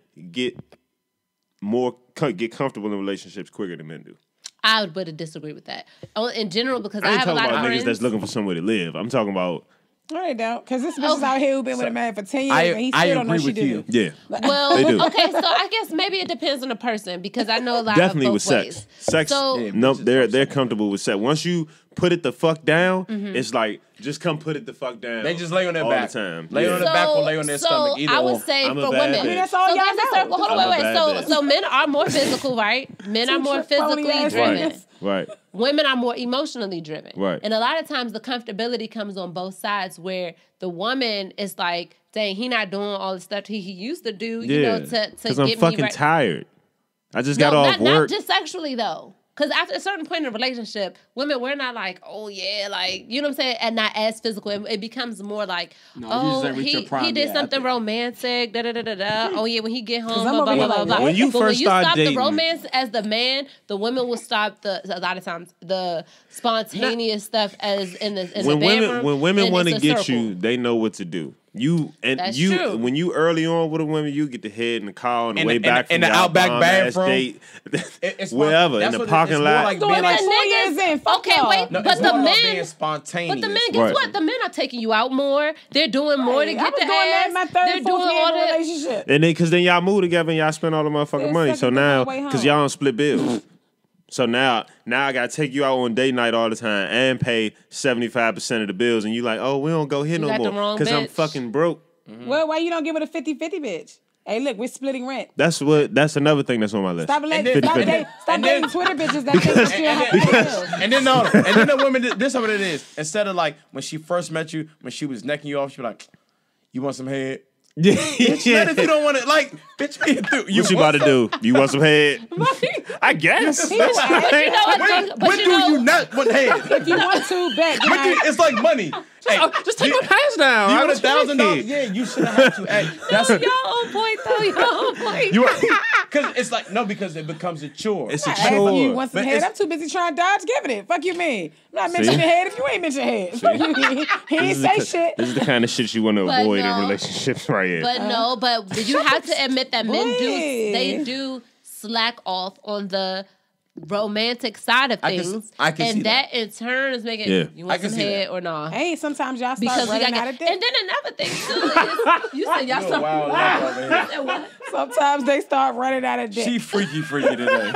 get comfortable in relationships quicker than men do. I would disagree with that. In general, because I, I ain't have a talking lot about of niggas friends. that's looking for somewhere to live. I'm talking about No, they don't. Because this bitch is out here who been with a man for 10 years I- and he I still don't know agree she with do. you. yeah. Well, They do. okay, so I guess maybe it depends on the person because I know a lot Definitely of with both ways. sex. Sex, So- Yeah. no, they're comfortable with sex. Once you put it the fuck down, it's like just come put it the fuck down. They just lay on their all back. the time. Lay on Yeah. their back or lay on their stomach. Either I would or. say I'm a for bad women. bitch. I mean, that's all so y'all there's a know. circle. Hold I'm on, a wait, bad wait. bitch. So men are more physical, right? Men are more phony physically ass driven. niggas. Right. Women are more emotionally driven. Right. And a lot of times the comfortability comes on both sides where the woman is like, dang, he not doing all the stuff he used to do, you know, to Because get I'm me fucking right. tired. I just No, got off not work. just sexually though. Because after a certain point in a relationship, women, we're not like, oh yeah, like, you know what I'm saying? And not as physical. It becomes more like, you oh, just ain't reached your prime he did yet, I something think. romantic, da-da-da-da-da. Oh yeah, when he get home, I'm blah, blah, over blah, here blah, like blah. that. When you But first start stop dating- the romance as the man, the women will stop a lot of times, the spontaneous stuff as in the bedroom. When women then want to it's a get circle. you, they know what to do. That's true. When you early on with a woman, you get the head in the car on the In way the- back in from the y'all Outback bomb-ass bathroom. date, It's wherever that's in the what parking it's more lot. like Doing being like like, 4 years in. Fuck Okay, y'all. wait, no, but it's the more about men- being spontaneous. But the men, guess Right. what? The men are taking you out more. They're doing more to I get was the doing that ass. in my They're third, doing fourth year all of a that. relationship. And then, because then y'all move together and y'all spend all the motherfucking Yeah, money. So second on now, my way because home. y'all don't split bills. So now I gotta take you out on date night all the time and pay 75% of the bills, and you like, oh, we don't go here You no got the more wrong because I'm bitch. fucking broke. Well, why you don't give it a 50-50, bitch? Hey, look, we're splitting rent. That's another thing that's on my list. Stop then- dating and then- Twitter bitches that think you still have to pay bills. And then no, and then the women. This is what it is. Instead of like when she first met you, when she was necking you off, she was like, "You want some head?" Yeah. Not if you don't want it. Like, bitch, me through. What you about to do? You want some head? I guess. He was like, You know what? But When you do know, you not want head? if you want to, bet. Good When do, night. it's like money. Hey, Just take my pants down. you I want don't $1,000? take it. Yeah, you should have had to. Hey, that's y'all on point though. Y'all on point. you. Because it's like no, because it becomes a chore. It's a Hey, fuck you chore. want some But head? it's- I'm too busy trying to dodge giving it. Fuck you, mean? I'm not mentioning head if you ain't mention head. Fuck you, mean? He ain't say shit. This is the kind of shit you want to But avoid in no. relationships right here. But no, but you have to admit that men Boy. they do slack off on the romantic side of I can- things, I can see and that in turn is making Yeah. you I want can some see head that. or not. Hey, sometimes y'all start Because we running got out of and dick. then another thing too is you said y'all You're a wild love over here. said what? Sometimes they start running out of dick. She freaky today.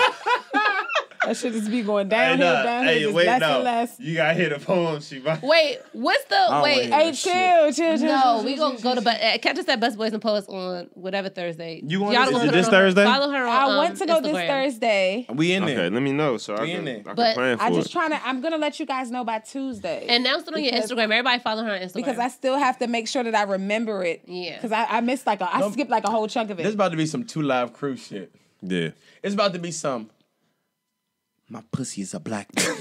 That shit just be going downhill, downhill, just less and less. You got to hit a poem. Wait, what's the don't wait? wanna Hey, chill. No, we gonna go to catch us at Best Boys and Poets on whatever Thursday. You want Y'all to- gonna is it put this her on- Thursday? Follow her on. I want to go this Instagram. Thursday. We in Okay, there. let me know so I We in can, there. I can But plan for I it. just I'm gonna let you guys know by Tuesday. Announce it on your Because- Instagram. Everybody follow her on Instagram. because I still have to make sure that I remember it. Yeah. Because I missed I skipped like a whole chunk of This it. about to be some 2 Live Crew shit. Yeah. It's about to be some. My pussy is a black man.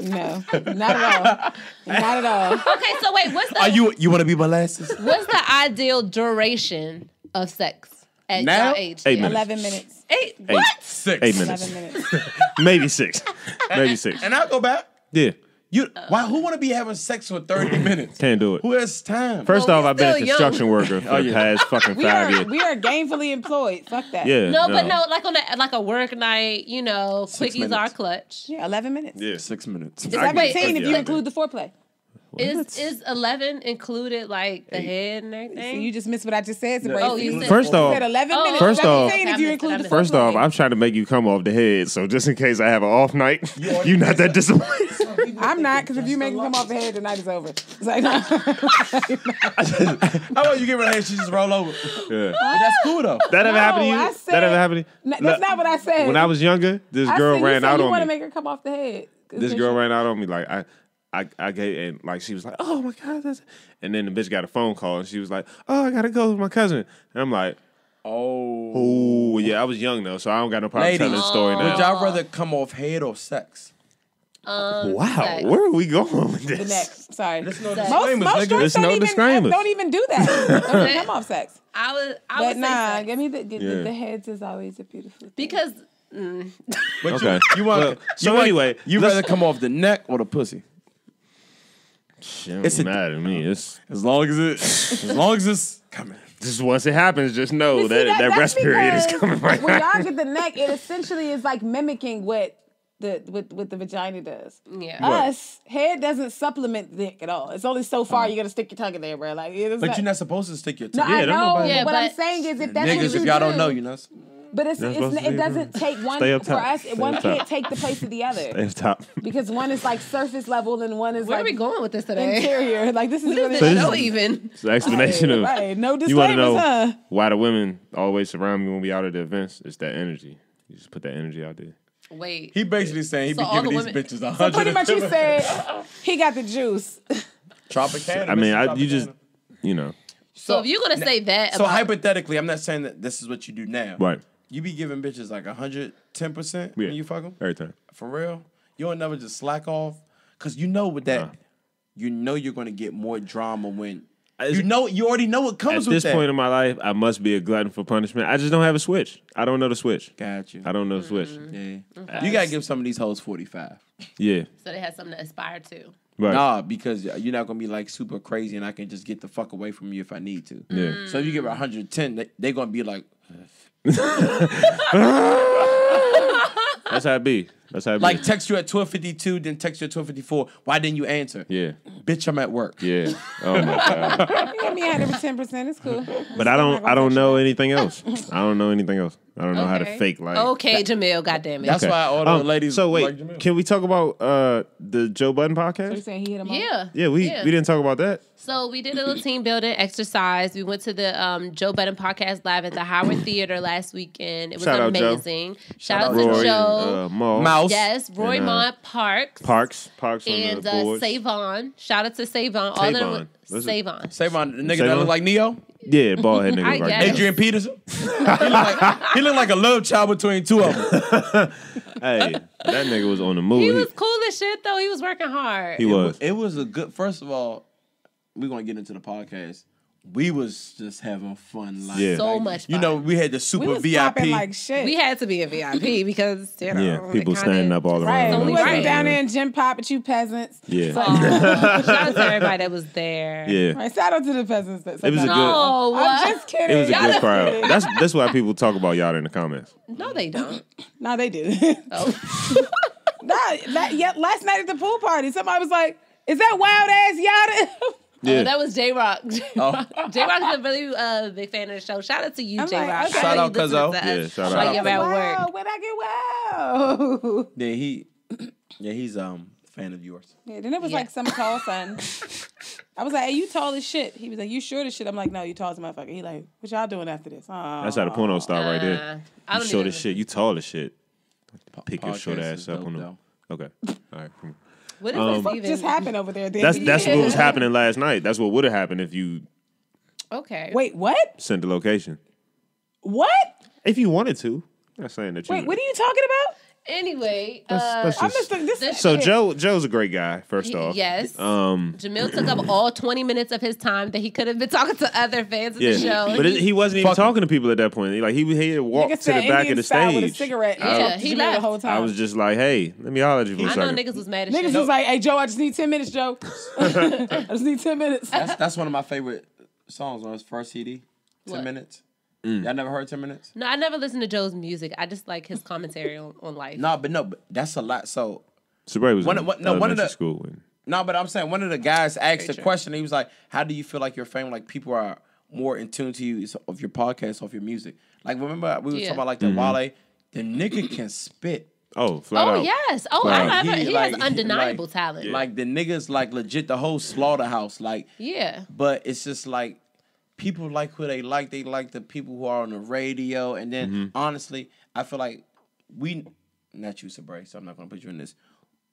No, not at all. Not at all. Okay, so wait, what's the Are you want to be molasses? what's the ideal duration of sex at Now? your age? 8 minutes. 11 minutes. Eight? What? 6. 8 minutes. 11 minutes. Maybe 6. Maybe 6. And I'll go back. Yeah. Why? Who want to be having sex for 30 minutes? Can't do it. Who has time? First Well, off, we I've been a still young. construction worker for the past fucking 5 years. We are gainfully employed. Fuck that. Yeah. No, but no, like on a work night, you know, 6 quickies minutes. are clutch. Yeah, 11 minutes. Yeah. 6 minutes. It's I get 17 if it. you include the foreplay. Is 11 included like the head and So everything? you just missed what I just said, Sabrae. Oh, you said First You off, said 11 Oh, minutes. First That's off- 17 if you include the First foreplay. off, I'm trying to make you come off the head, so just in case I have an off night, you're not that disappointed. I'm not, because if you make me come off the head, the night is over. It's like, no. How about you give her a head, she just roll over? Yeah. But that's cool though. That ever No, happened to you? I said- That ever happened to you? No, that's not what I said. When I was younger, this I girl said, ran out you on want to me. make her come off the head. This girl ran out on me like I gave, and like she was like, oh my god, and then the bitch got a phone call and she was like, oh, I gotta go with my cousin, and I'm like, oh yeah, I was young though, so I don't got no problem Ladies, telling the story would now. y'all rather come off head or sex? Wow, sex. where are we going with The this? neck. Sorry. There's no Sex. Most disclaimers, nigga. joints There's no disclaimers. don't even do that. Don't even come off sex. I would But say nah, sex. give me Yeah. the heads is always a beautiful thing. Because But Okay. you want? Well, so anyway, you let's- rather come off the neck or the pussy? Shit, It's it's a- mad at me. It's As long as it's coming. just once it happens, just know But see, that that's rest period is because coming right when now. y'all get the neck, it essentially is like mimicking what the vagina does. yeah. Us, head doesn't supplement dick at all. It's only so far you gotta stick your tongue in there, bro. Like, it's But like, you're not supposed to stick your no, tongue. I Yeah, don't know. nobody- Yeah, what I'm but- saying is, if that's what Niggas, you if y'all do, don't know, you know. but it's, That's supposed to it be- doesn't take one Stay up for top. us. Stay One up top. can't take the place of the other At the top. because one is like surface level and one is Where are like we going with this today? interior. Like this is What really is So this this show is- even? It's the explanation of right. No you want to disclaimers, know huh? why the women always surround me when we out at the events. It's that energy. You just put that energy out there. Wait. He basically saying he So be all giving the these women- bitches 100. So pretty much he said he got the juice. Tropicana. I mean, Mr. you just, Tropicana. you know, So if you're gonna say that, So about, hypothetically, I'm not saying that this is what you do now. right You be giving bitches like 110% when you fuck them? every time. For real? You don't never just slack off? Because you know with that, Nah. you know you're going to get more drama when... It's- You already know what comes At with this that. point in my life, I must be a glutton for punishment. I just don't have a switch. I don't know the switch. Got you. I don't know the switch. Yeah. You got to give some of these hoes 45. Yeah, so they had something to aspire to. right. Nah, because you're not going to be like super crazy and I can just get the fuck away from you if I need to. Yeah. So if you give her 110, they're going to be like... That's how it be. That's how it be. Like text you at 12:52, then text you at 12:54. Why didn't you answer? yeah, Bitch, I'm at work. yeah. Oh my god. You give me 110%. It's cool. But I don't know anything else. I don't know anything else. I don't know how to Okay. fake like. Okay, Jameel, goddamn it. That's why all the ladies So wait, like Jameel. can we talk about the Joe Budden So you podcast? saying he hit him off? Yeah. Yeah, we didn't talk about that. So we did a little team building exercise. We went to the Joe Budden podcast live at the Howard Theater last weekend. It was Shout out, Joe. amazing. Shout out Roy, to Joe. Maul, Mouse. Yes, Roy And, Mont Parks. Parks on And the boards. Savon. Shout out to Savon. All Savon. them What's it? Savon. Savon, the nigga Savon? that look like Neo. Yeah, bald head nigga. I Right guess. there. Adrian Peterson. he look like a love child between two of them. Hey, that nigga was on the move. He was cool as shit though. He was working hard. He was. It was a good. First of all, we're gonna get into the podcast. We was just having fun. Like, Yeah. So much fun. You know, we had the We super was VIP. popping like shit. We had to be a VIP because, you know. Yeah, people it kinda- standing up all around. right. It's We only wasn't right. down there in gym pop with you peasants. Yeah. Shout out to everybody that was there. Yeah. Right. Shout out to the peasants. That It was a good. No, what? I'm just kidding. It was a Y'all good just crowd. kidding. That's why people talk about Yatta in the comments. No, they don't. No, they do. Oh. Last night at the pool party, somebody was like, "Is that wild ass Yatta?" Yeah. Oh, that was J Rock. Oh. J Rock's a really big fan of the show. Shout out to you, I'm J like, Rock. okay. Shout out, Cuzzo. Yeah, shout While out. you're at work. Wow, when I get wow. Yeah, he's fan of yours. Yeah, then it was Yeah. like some tall son. I was like, "Hey, you tall as shit." He was like, "You short as shit." I'm like, "No, you tall as a motherfucker." He like, "What y'all doing after this?" That's how the porno start right there. I You don't short even- as shit. You tall as shit. Pick your Podcast short is ass up dope, on the. though. Okay. All right. What is What this even? just happened over there? That's Danny? what was happening last night. That's what would have happened if you Okay. Wait, what? sent the location. What? If you wanted to. I'm not saying that you. Wait, what are you talking about? Anyway, That's I'm just- just this. so Joe's a great guy. First off, yes. Jameel took up all 20 minutes of his time that he could have been talking to other fans of the show. But he wasn't even talking to people at that point. Like he had walked to the back of the stage with a cigarette. Yeah, he left the whole time. I was just like, hey, let me holler at you for a I know second. niggas was mad as Niggas shit. was like, hey, Joe, I just need 10 minutes, Joe. I just need 10 minutes. That's one of my favorite songs on his first CD. 10 What? minutes. Y'all never heard 10 minutes? No, I never listened to Joe's music. I just like his commentary on life. No, but that's a lot. So Sabrae was One in of- no, one of elementary the- school. When, no, but I'm saying one of the guys asked Very the true. question. He was like, "How do you feel like your fame? Like people are more in tune to you of your podcast, of your music? Like remember we were talking about like the Wale, the nigga can spit. flat Oh out. yes. Oh, Wow. I have. He has like- undeniable like- talent. Like the niggas like legit the whole slaughterhouse. Like Yeah. but it's just like people like who they like. They like the people who are on the radio. And then honestly, I feel like not you, Sabrae, so I'm not gonna put you in this.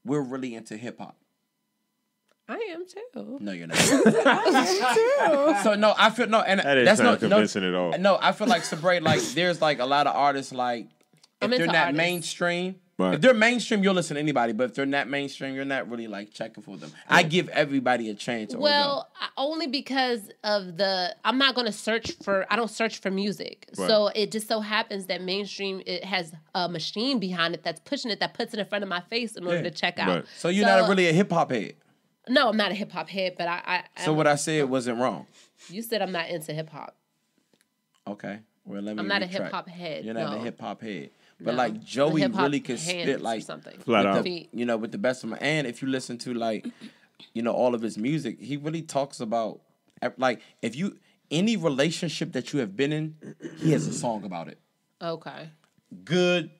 We're really into hip hop. I am too. No, you're not. So no, I feel no, and That didn't that's sound not convincing at all. No, I feel like Sabrae, like there's like a lot of artists like if I'm they're into not artists. mainstream. Right. If they're mainstream, you'll listen to anybody. But if they're not mainstream, you're not really like checking for them. I give everybody a chance. Well, only because of I'm not going to search for, I don't search for music. Right. So it just so happens that mainstream, it has a machine behind it that's pushing it, that puts it in front of my face in order to check out. Right. So you're not really a hip hop head. No, I'm not a hip hop head, but So what I said wasn't wrong. You said I'm not into hip hop. Okay. Well, let me. I'm not a retract. hip hop head. You're not no. a hip hop head. But No. like Joey hip-hop really can hands spit or like something. Flat with out. the, you know, with the best of my. And if you listen to like, you know, all of his music, he really talks about like if you any relationship that you have been in, he has a song about it. Okay. Good,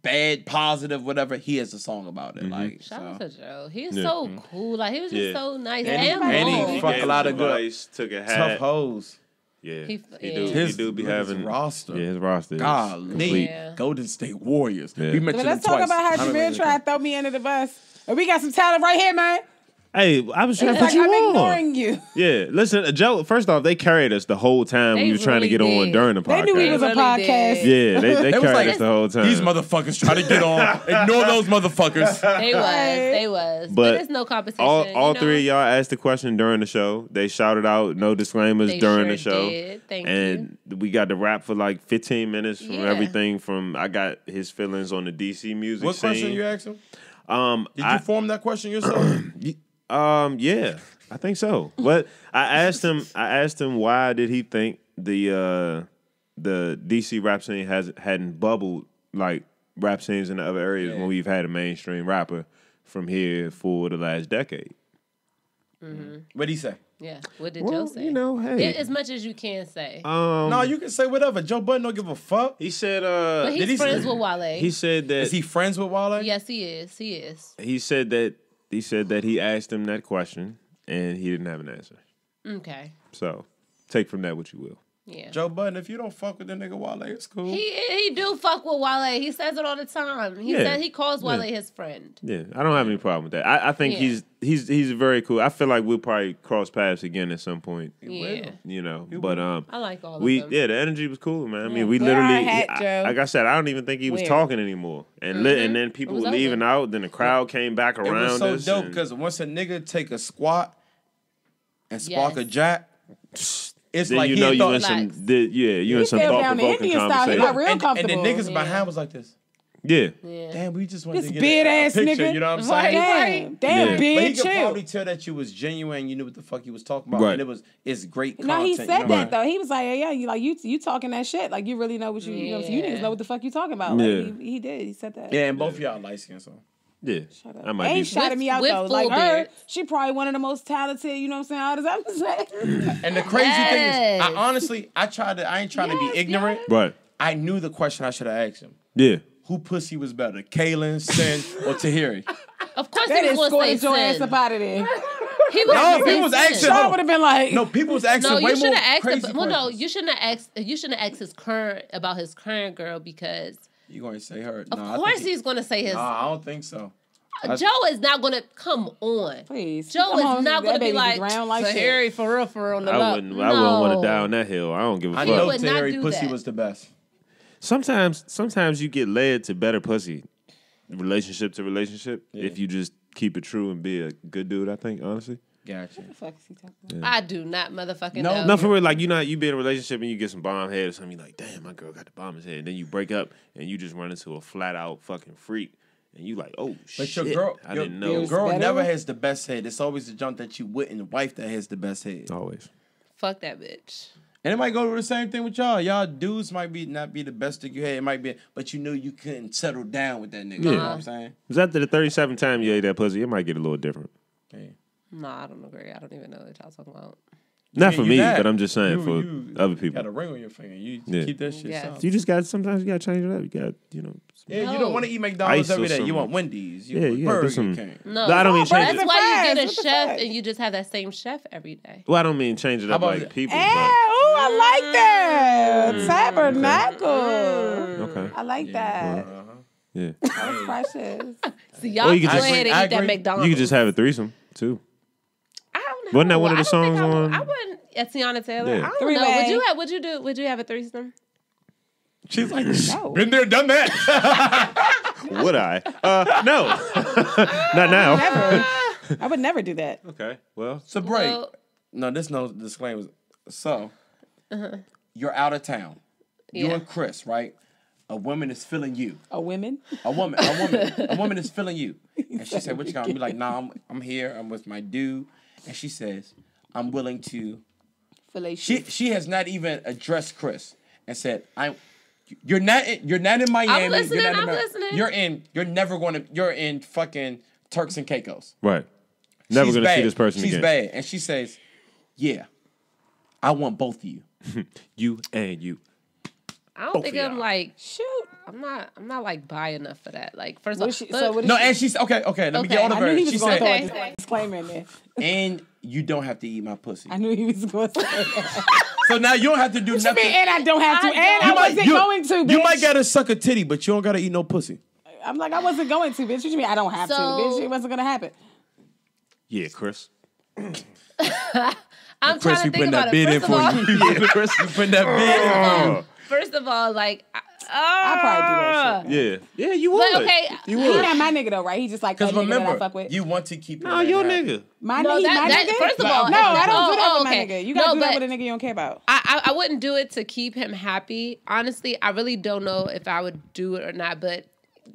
bad, positive, whatever. He has a song about it. Like Shout out so. to Joe. He's Yeah. so cool. Like he was just Yeah. so nice And he- and, and he long. fuck a lot of good advice, took a hat. Tough hoes. Yeah, He- His, do be look at his having roster. Yeah, his roster. is Golly, complete. Yeah. Golden State Warriors. Yeah. We But mentioned let's them talk twice. about how many Jameel tried to throw me under the bus. And we got some talent right here, man. Hey, I was trying It's to like put you I'm on. ignoring you. Yeah, listen, Joe. First off, they carried us the whole time They we were trying to really get on did. during the They podcast. knew we was a Really podcast. did. Yeah, they It was carried like, us the whole time. These motherfuckers try to get on. Ignore those motherfuckers. They was. But there's no competition. all you know? three of y'all asked the question during the show. They shouted out no disclaimers They during sure the show. did. Thank and we got to rap for like 15 minutes from Yeah. everything from I got his feelings on the DC music What scene. question you asked him? Did I- you form that question yourself? Yeah, I think so. But I asked him why did he think the DC rap scene hadn't bubbled like rap scenes in the other areas when we've had a mainstream rapper from here for the last decade. What'd he say? Yeah. What did Well, Joe say? you know, hey. As much as you can say. No, you can say whatever. Joe Budden don't give a fuck. He said but he's did he friends say- with Wale. he said that Is he friends with Wale? Yes, he is. He is. he said that he asked him that question and he didn't have an answer. Okay. So take from that what you will. Yeah. Joe Budden, if you don't fuck with the nigga Wale, it's cool. He do fuck with Wale. He says it all the time. He Yeah. said he calls Wale Yeah. his friend. Yeah, I don't have any problem with that. I think Yeah. he's very cool. I feel like we'll probably cross paths again at some point. Yeah. You know, but I like all of we them. the energy was cool, man. I mean, we Wear our literally, hat, Joe. like I said, I don't even think he was Wear. talking anymore, and and then people was were over. leaving out. Then the crowd came back It around was so us. dope and- because once a nigga take a squat and spark a Yes. jack, it's then like you he know had you thought. in some Relax. you in some fell thought down the provoking Indian style. He conversation. got real And the comfortable. niggas Yeah. behind was like this. Yeah, Yeah. Damn, we just wanted This to get beard a ass picture, nigga. you know what I'm Right. saying? Damn, Yeah. But he beard, could chill. probably tell that you was genuine. You knew what the fuck you was talking about, Right. and it's great content. No, he you said know? that though. He was like, "Yeah, you like you talking that shit. Like you really know what you know. So you Yeah. niggas know what the fuck you talking about." Like Yeah. he did. He said that. Yeah, and both of y'all light skin, so. yeah. Shut up. I might They be. ain't shouting me out with though. full Like her, beard. she probably one of the most talented. You know what I'm saying? Artists I'm saying. And the crazy thing is, Yes. I ain't trying to be ignorant. Right. I knew the question I should have asked him. Yeah. Who pussy was better, Kaylin, Sin, or Tahiri? Of course That he is was going to scorched say your ass Sin. up out of there. He was No, gonna if say he was Sin. asking- Sean would have been like, No, people was asking No, way you more shouldn't have asked crazy him. Well, no, questions. you shouldn't have asked his current about his current girl because You gonna say her? of course he's going to say his. Nah, I don't think so. Joe is not going to come on. please. Joe Come is on, not that going to be baby like, drowned like shit. Harry for real on the I low. wouldn't want to die on that hill. I don't give a I fuck. know would not Tahiri do pussy that. was the best. Sometimes you get led to better pussy relationship to relationship if you just keep it true and be a good dude. I think honestly. Gotcha. What the fuck is he talking about? I do not motherfucking know. No, for real. Like you be in a relationship and you get some bomb head or something. You're like, damn, my girl got the bomb head. And then you break up and you just run into a flat out fucking freak. And you like, oh But shit. your girl, I didn't know. Your girl better? never has the best head. It's always the junk that you wouldn't wife that has the best head. Always. Fuck that bitch. And it might go to the same thing with y'all. Y'all dudes might not be the best that you had. It might be, but you knew you couldn't settle down with that nigga. You know what I'm saying? Because after the 37th time you ate that pussy, it might get a little different. Okay. Nah, I don't agree. I don't even know what y'all talking about. Not for You me, that. but I'm just saying for other You people. got a ring on your finger. You Yeah. keep that shit Yes. soft. You just got sometimes you got to change it up. You got Yeah, you don't want to eat McDonald's Ice or every day. You something. want Wendy's. You Yeah, want you gotta do Burger some- King. No, I don't mean change that's it. why you get a What the chef fuck? and you just have that same chef every day. Well, I don't mean change it up about like it? people. Ooh, I like that. Tabernacle. But, okay. I like that. Yeah. That's precious. See, y'all Or you go could just- ahead and I eat that agree. McDonald's. You could just have a threesome too. I don't know. Wasn't that one of the I don't think songs I would- on- I wouldn't. Tiana Taylor. Yeah. I don't Three-way. know. Would you have a threesome? She's like, No. been there, done that. Would I? No. Not now. Never. I would never do that. Okay. Well, Sabrae. Well- No, this no disclaimer. So, you're out of town. You Yeah. and Chris, right? A woman is feeling you. A women? A woman is feeling you. And she said, "What you gonna be like?" Nah, I'm here. I'm with my dude. And she says, "I'm willing to." She has not even addressed Chris and said, You're not in Miami. listening, You're not in I'm America. listening. You're in fucking Turks and Caicos. right. Never She's gonna see bad. this person She's again. bad. And she says, "Yeah, I want both of you." You and you. I don't Both think of I'm y'all. like. Shoot. I'm not like bi enough for that. Like first What of she- all, so what No, is and she's okay. Let me Okay. get all the I knew he version. was She going to said, throw a disclaimer in there. "And you don't have to eat my pussy." I knew he was going to say that. So now you don't have to do nothing. And I don't have to. I And don't. I wasn't going to, bitch. You might gotta suck a titty, but you don't gotta eat no pussy. I'm like, I wasn't going to, bitch. What you mean I don't have to, So- bitch? It wasn't going to happen. Yeah, Chris. I'm Chris, trying we to putting think about that it. bid in First of all, for you. Chris, you putting that bid in. first of all, like, I'd probably do that shit. Yeah, you would. But okay, You He would. not my nigga though, right? He just like Because that nigga that I remember, fuck with. you want to keep it. No, like your that. nigga. My No, nigga, that- my that- nigga? first of all- no, I don't do that Oh, with my okay. nigga. You gotta No, do that but- with a nigga you don't care about. I wouldn't do it to keep him happy. Honestly, I really don't know if I would do it or not. But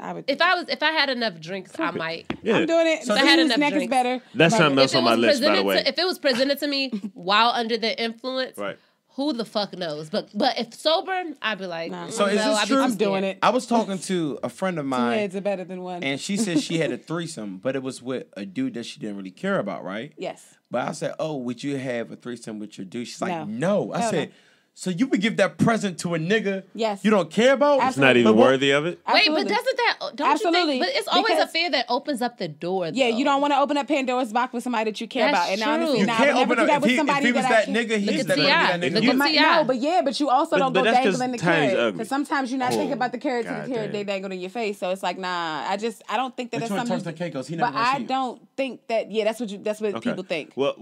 I would. if I had enough drinks, I might. Yeah. I'm doing it. So So I had whose enough neck is drinks. better? That's My- something else If it on my was list, by the presented way. if it was presented to me while under the influence, Right. who the fuck knows? But if sober, I'd be like, Nah. So is no, this I'd be true? too I'm doing scared. it. I was talking to a friend of Two mine, heads are better than one. and she said she had a threesome, but it was with a dude that she didn't really care about, right? Yes. But I said, "Oh, would you have a threesome with your dude?" She's like, No. "No." I Hell said, no. "So you would give that present to a nigga Yes. you don't care about?" It's not Absolutely. even But what- worthy of it. Wait, Absolutely. but doesn't that don't Absolutely. you think? But it's always Because- a fear that opens up the door. Yeah, though. you don't want to open up Pandora's box with somebody that you care That's about. And true. honestly, You now I can't would never open do up that if with he somebody was that that I nigga. Look He's at never gonna T.I. be that Look nigga. at But T.I. no, but yeah, but you also don't But go that's 'cause dangling the Tiny's carrot. ugly. Because sometimes you're not thinking about the carrot till the carrot Goddamn. they dangled in your face. So it's like, nah, I don't think that But that's you in something. Turks and Caicos, he never But gonna see I you. don't think that. Yeah, that's what Okay. people think. Well,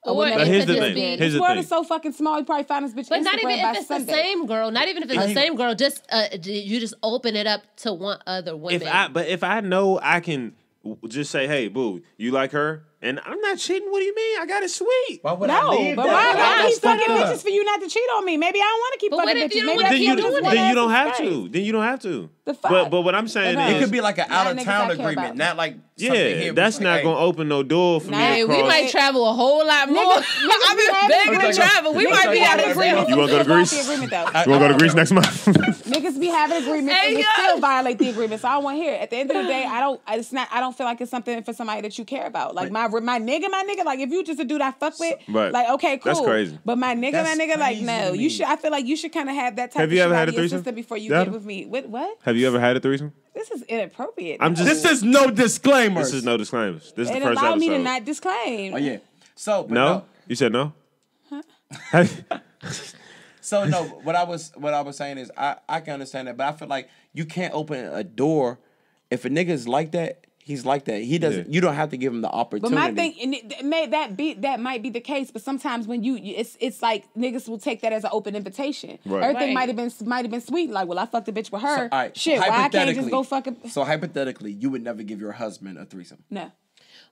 I would Or never it here's could the just thing. be- Here's This the world thing. is so fucking small. You probably find this bitch But Instagram not even by if it's Sunday. the same girl. Not even if it's the same girl. Just you just open it up to want other women. if I know I can just say, hey, boo, you like her, and I'm not cheating. What do you mean? I got it sweet. Why would I No, leave but that? why That's I keep fucked fucking up. bitches for you not to cheat on me? Maybe I don't want to keep But fucking what if bitches. you don't Maybe wanna I keep keep doing doing that? Then you don't have ass to. Then you don't have to. The fuck? But what I'm saying No. It is, could be like an Not out of niggas I town care agreement, about. not like something yeah, here. that's Like, not hey, gonna open no door for Nah, me Hey, to we cross. might travel a whole lot more. I've been begging to travel. We might be out of agreement. You wanna go to Greece? The agreement, though. You want to go to Greece next month? Niggas be having agreements Hey, and they yo. still violate the agreement. So I want to hear it. At the end of the day, I don't feel like it's something for somebody that you care about. Like my nigga, like if you just a dude I fuck with, Right. like okay, cool. That's crazy. But my nigga, That's like crazy no, to you me. should. I feel like you should kind of have that type Have of you shit ever out had of a your threesome? system before you Yatta? get with me. What? Have you ever had a threesome? This is inappropriate. I'm just. This is no disclaimer. This is no disclaimers. This is It the first allowed me to episode. not disclaim. Oh yeah. So but No, you said no. So no, what I was saying is I can understand that, but I feel like you can't open a door if a nigga is like that. He's like that. He doesn't. Yeah. You don't have to give him the opportunity. But my thing, and that might be the case. But sometimes when it's like niggas will take that as an open invitation. Right. Everything might have been sweet. Like, well, I fucked a bitch with her. So, shit, why I can't just go fuck a... So hypothetically, you would never give your husband a threesome. No.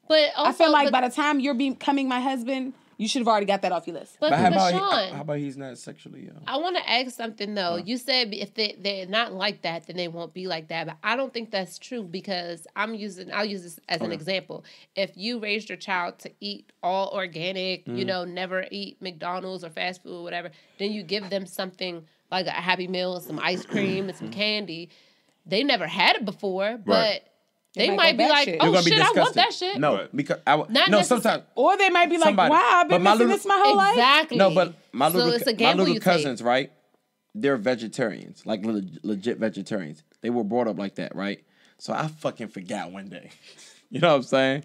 But also, I feel like by the time you're becoming my husband, you should have already got that off your list. But Sean, how about he's not sexually? I want to ask something though. You said if they're not like that, then they won't be like that. But I don't think that's true because I'll use this as an example. If you raised your child to eat all organic, never eat McDonald's or fast food or whatever, then you give them something like a Happy Meal and some ice cream and some candy. They never had it before, but they might be like, oh shit, I want that shit. No, because sometimes. Or they might be like, wow, I've been missing this my whole life. Exactly. No, but my little cousins, right? They're vegetarians, like legit vegetarians. They were brought up like that, right? So I fucking forgot one day. You know what I'm saying?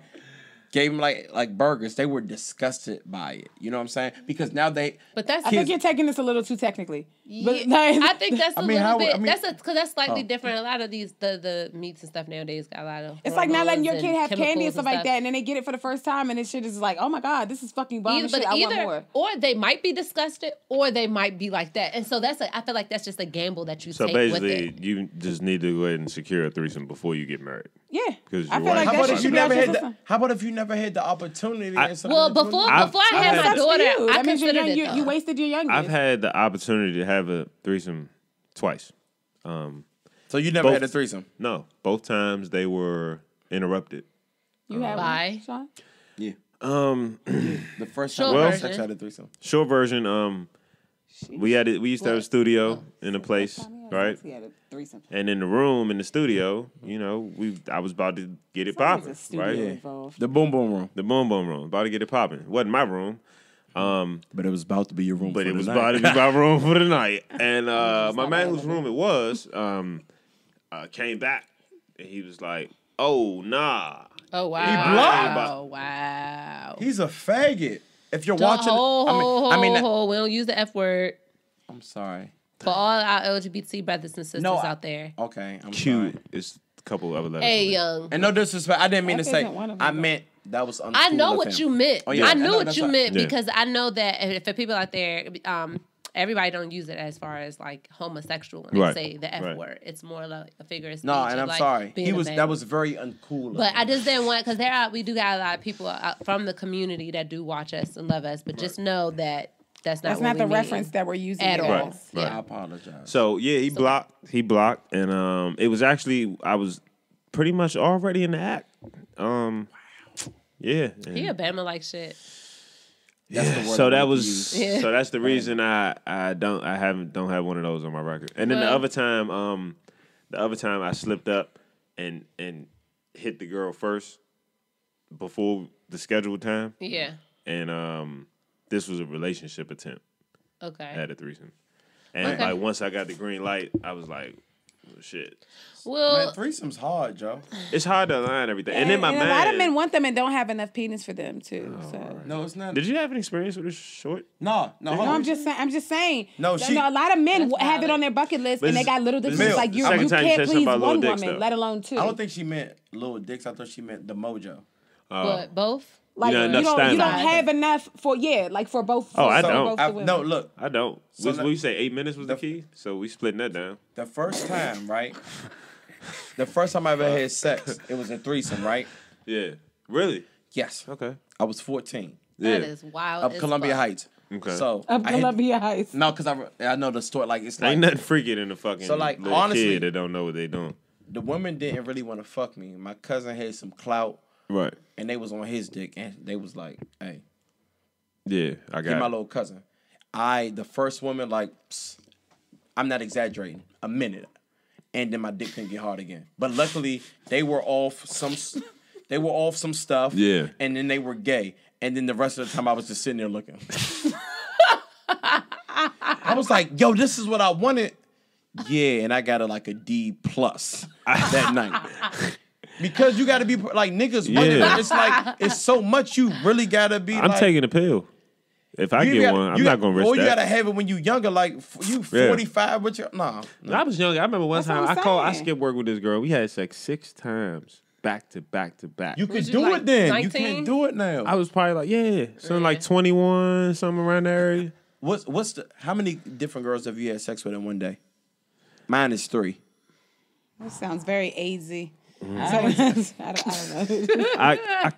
Gave them like burgers. They were disgusted by it. You know what I'm saying? Because now they. But I think you're taking this a little too technically. Yeah, I think that's a little bit. Because that's slightly different. A lot of these the meats and stuff nowadays got a lot of. It's like not letting your kid have candy and stuff like that, and then they get it for the first time, and this shit is like, oh my god, this is fucking bomb shit. I want more. Or they might be disgusted, or they might be like that, and so I feel like that's just a gamble that you take with it. So basically, you just need to go ahead and secure a threesome before you get married. Yeah, because I feel like how about if you never had the opportunity? Before I had my daughter, I considered it. You wasted your youngest. I've had the opportunity to have a threesome twice. So you never had a threesome? No, both times they were interrupted. You had one, Sean? Yeah. The first time I had a threesome. Short version. We used to have a studio in a place, right? And in the room in the studio, I was about to get it popping, right? Yeah. The boom boom room. The boom boom room. About to get it popping. It wasn't my room. But it was about to be your room. But it was about to be my room for the night. And my man whose room it was came back and he was like, "Oh nah." Oh wow. He blocked. Oh wow. He's a faggot. If you're watching, we don't use the F word. I'm sorry. For all our LGBT brothers and sisters out there. Okay, I'm Cute. sorry. It's a couple of letters. Hey, young. And no disrespect, I didn't mean to say. I meant that was uncool. I know what you meant. Oh, yeah. I knew what you meant because I know that for people out there, everybody don't use it as far as like homosexual when they say the F word. It's more like a figure of speech. No, and I'm sorry. That was very uncool. But I just didn't want because we do got a lot of people from the community that do watch us and love us. But just know that that's not the reference that we're using at all. Right. Yeah. I apologize. So yeah, he blocked, and it was actually I was pretty much already in the act. Yeah. He a Bama like shit. So that's the reason I don't have one of those on my record. And then the other time I slipped up and hit the girl first before the scheduled time. Yeah. And this was a relationship attempt. Okay. I had a threesome. And like once I got the green light, I was like, oh, shit. Well, man, threesome's hard, Joe. It's hard to align everything. And then my man, a lot of men want them and don't have enough penis for them too. Right. No, it's not. Did you have an experience with this short? No. I'm just saying. No, a lot of men have it on their bucket list and they got little dicks. It's like you can't please one woman, let alone two. I don't think she meant little dicks. I thought she meant the mojo. But both. Like you don't have enough for for both. Oh, I don't. No, look, I don't. So what you say? 8 minutes was the key. So we splitting that down. The first time, right? The first time I ever had sex, it was a threesome, right? Yeah. Really? Yes. Okay. I was 14. That is wild. Up Columbia Heights. Okay. So up Columbia Heights. No, because I know the story. Like it's like ain't nothing freaky than the fucking little honestly, kid that don't know what they doing. The women didn't really want to fuck me. My cousin had some clout. Right. And they was on his dick, and they was like, "Hey, yeah, I got get my little cousin." The first woman, I'm not exaggerating, a minute, and then my dick couldn't get hard again. But luckily, they were off some stuff. Yeah. And then they were gay, and then the rest of the time I was just sitting there looking. I was like, "Yo, this is what I wanted." Yeah, and I got a D+ that night. Because you got to be like niggas. Yeah. It's like it's so much you really got to be. I'm taking a pill. If I get one, I'm not gonna risk that. Or you got to have it when you younger, like you 45. But nah. I was young. I remember one time I skipped work with this girl. We had sex 6 times. back to back to back. You could Was you, do like, it then. 19? You can't do it now. I was probably like, something like 21, something around that area. How many different girls have you had sex with in one day? Mine is 3. That sounds very AZ. I don't know. I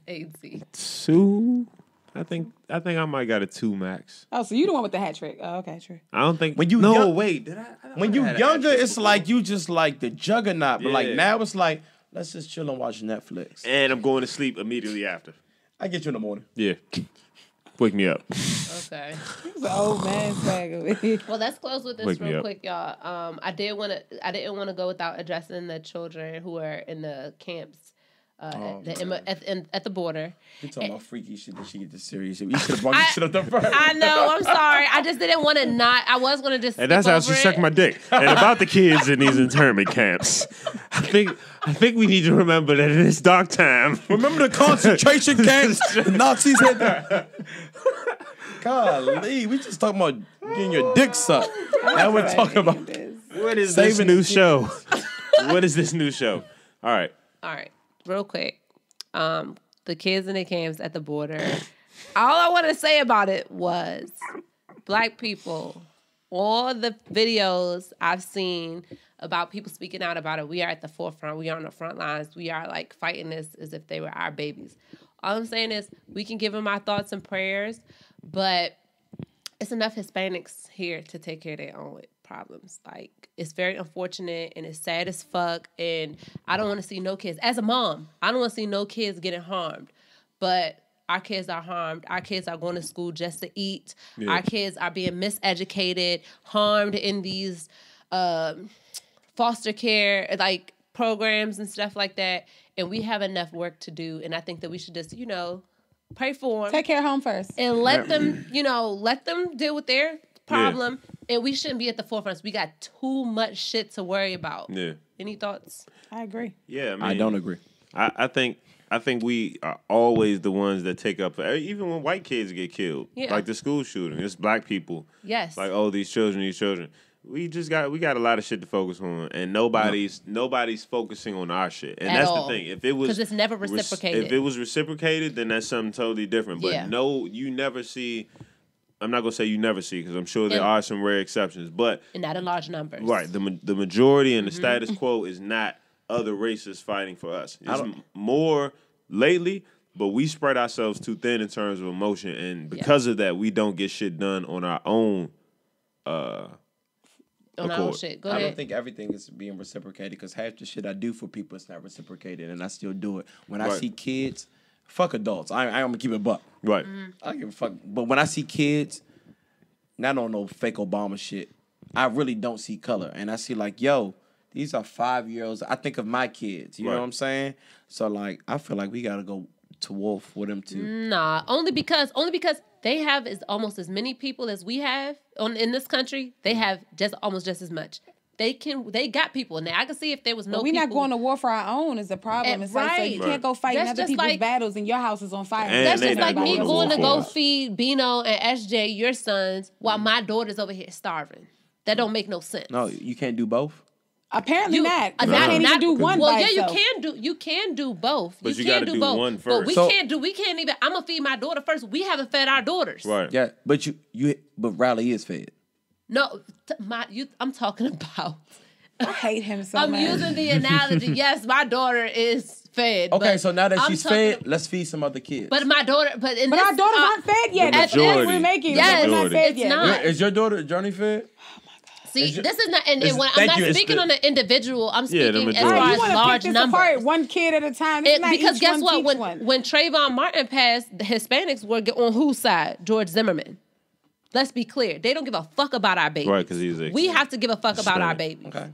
AZ. 2. I think I might got a 2 max. Oh, so you the one with the hat trick. Oh, okay, true. I don't think When you no young- wait did I When you younger, it's like you just like the juggernaut. But like Yeah. now, it's like let's just chill and watch Netflix. and I'm going to sleep immediately after. I get you in the morning. Yeah, wake me up. Okay. It's an old man swagger. Well, let's close with this Wake me real up. quick, y'all. I didn't want to go without addressing the children who are in the camps at the border. You talking about freaky shit that she get this serious. You should have brought this shit up there first. I know. I'm sorry. I just didn't want to not. I was going to just. And that's how she skip sucked over my it. dick. And about the kids in these internment camps, I think we need to remember that in this dark time. Remember the concentration camps? The Nazis had that. Golly, we just talking about getting your dick sucked. Now we're talking about What is Saving this new the show? What is this new show? All right. All right, real quick. The kids in the camps at the border. All I want to say about it was Black people. All the videos I've seen about people speaking out about it, we are at the forefront. We are on the front lines. We are like fighting this as if they were our babies. All I'm saying is we can give them our thoughts and prayers, but it's enough Hispanics here to take care of their own problems. Like, it's very unfortunate and it's sad as fuck. And I don't want to see no kids. As a mom, I don't want to see no kids getting harmed. But our kids are harmed. Our kids are going to school just to eat. Yeah. Our kids are being miseducated, harmed in these foster care like programs and stuff like that. And we have enough work to do. And I think that we should just, pray for them. Take care of home first. And let them, let them deal with their problem. Yeah. And we shouldn't be at the forefront. So we got too much shit to worry about. Yeah. Any thoughts? I agree. Yeah, I don't agree. I think we are always the ones that take up, even when white kids get killed, like the school shooting. It's Black people. Yes. Like, oh, these children. We got a lot of shit to focus on, and nobody's focusing on our shit. And that's the thing. If it was, because it's never reciprocated. If it was reciprocated, then that's something totally different. But no, you never see. I'm not gonna say you never see, because I'm sure there are some rare exceptions, but and not in large numbers. Right. The majority and the status quo is not other races fighting for us. It's more lately, but we spread ourselves too thin in terms of emotion, and because of that, we don't get shit done on our own. On our own shit. Go I ahead. don't think everything is being reciprocated, because half the shit I do for people is not reciprocated, and I still do it. When I see kids, fuck adults. I'm gonna keep it a buck. Right. I don't give a fuck. But when I see kids, not on no fake Obama shit, I really don't see color. And I see like, yo, these are 5-year-olds. I think of my kids. You know what I'm saying? So like, I feel like we gotta go to war for them too. Nah, only because they have almost as many people as we have in this country. They have almost just as much. They got people. Now I can see if there was no. But we're people, not going to war for our own is the problem. It's like, so you can't go fight That's other just people's like, battles and your house is on fire. And that's they just not like me going to going to war go for us. feed Bino and SJ, your sons, while my daughter's over here starving. That don't make no sense. No, you can't do both. Apparently not. You Not can't even do one Well, by yeah, itself. you can do both. But you can gotta do both. one But we first. can't even. I'm gonna feed my daughter first. We haven't fed our daughters. Right. Yeah, but but Riley is fed. No, I'm talking about. I hate him so I'm much. using the analogy. Yes, my daughter is fed. Okay, but so now that I'm she's talking fed, let's feed some other kids. But my daughter, but But our daughters aren't fed yet. The That's what majority. we're making. Yes, We're not fed it's yet. not. Is your daughter Journey fed? See, this is not, and when I'm thank not you, it's speaking the- on the individual. I'm Yeah, the speaking as majority. far You as want to large pick this numbers. apart one kid at a time. It's not Because each guess one what? teach one. When Trayvon Martin passed, the Hispanics were on whose side? George Zimmerman. Let's be clear. They don't give a fuck about our babies. Right, because he's We have to give a fuck about our Hispanic. babies. Okay.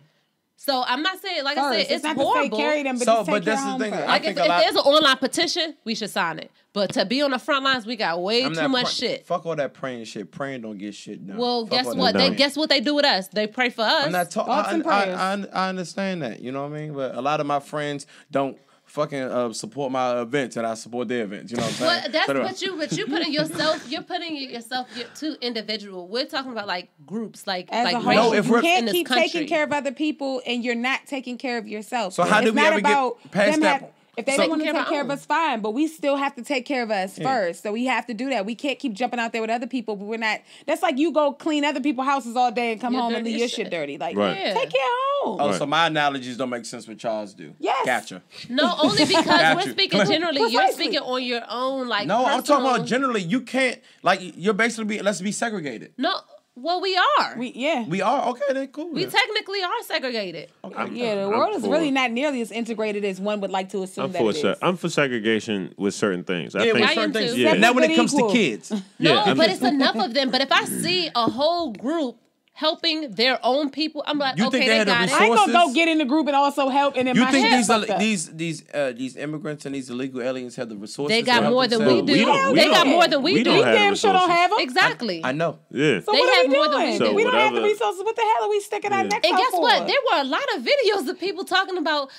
So I'm not saying, like I First, said, it's not horrible. to say carry them, but So, just take but care this is the home thing, first. I Like think if a lot- there's an online petition, we should sign it. But to be on the front lines, we got way I'm too not much shit. Fuck all that praying shit. Praying don't get shit done. Well, Fuck guess all what? that They praying. guess what they do with us? They pray for us. I'm not Thoughts and prayers. I understand that. You know what I mean? But a lot of my friends don't fucking support my events and I support their events. You know what I'm saying? Well, that's but you putting yourself. You're putting yourself to individual. We're talking about like groups, like As a racial whole, groups you in can't this keep country. taking care of other people and you're not taking care of yourself. So how do we ever get past that? If they don't want to take care of us, fine. But we still have to take care of us first. So we have to do that. We can't keep jumping out there with other people, but we're not. That's like you go clean other people's houses all day and come home and leave your shit dirty. Like, take care of home. Oh, so my analogies don't make sense what y'all's do. Yes. Gotcha. No, only because we're speaking generally. Precisely. You're speaking on your own, like. No, I'm personal... talking about generally. You can't, like, you're basically let's be segregated. No. Well, we are. We are? Okay, then cool. We technically are segregated. Okay. The world is really not nearly as integrated as one would like to assume that it is. I'm for segregation with certain things. I think with certain things. Yeah. Now when it comes to kids. No, but it's enough of them. But if I see a whole group helping their own people, I'm like, You okay, think they had the got it. resources? I ain't gonna go get in the group and also help. And then You my think shit these immigrants and these illegal aliens have the resources? They got to help more than we themselves? do. They got more than we do. don't We have the damn sure don't resources. have them. Exactly. I know. Yeah. So They what are have we more than doing? we do. We don't have the whatever- resources. What the hell are we sticking our necks And out guess for? what? There were a lot of videos of people talking about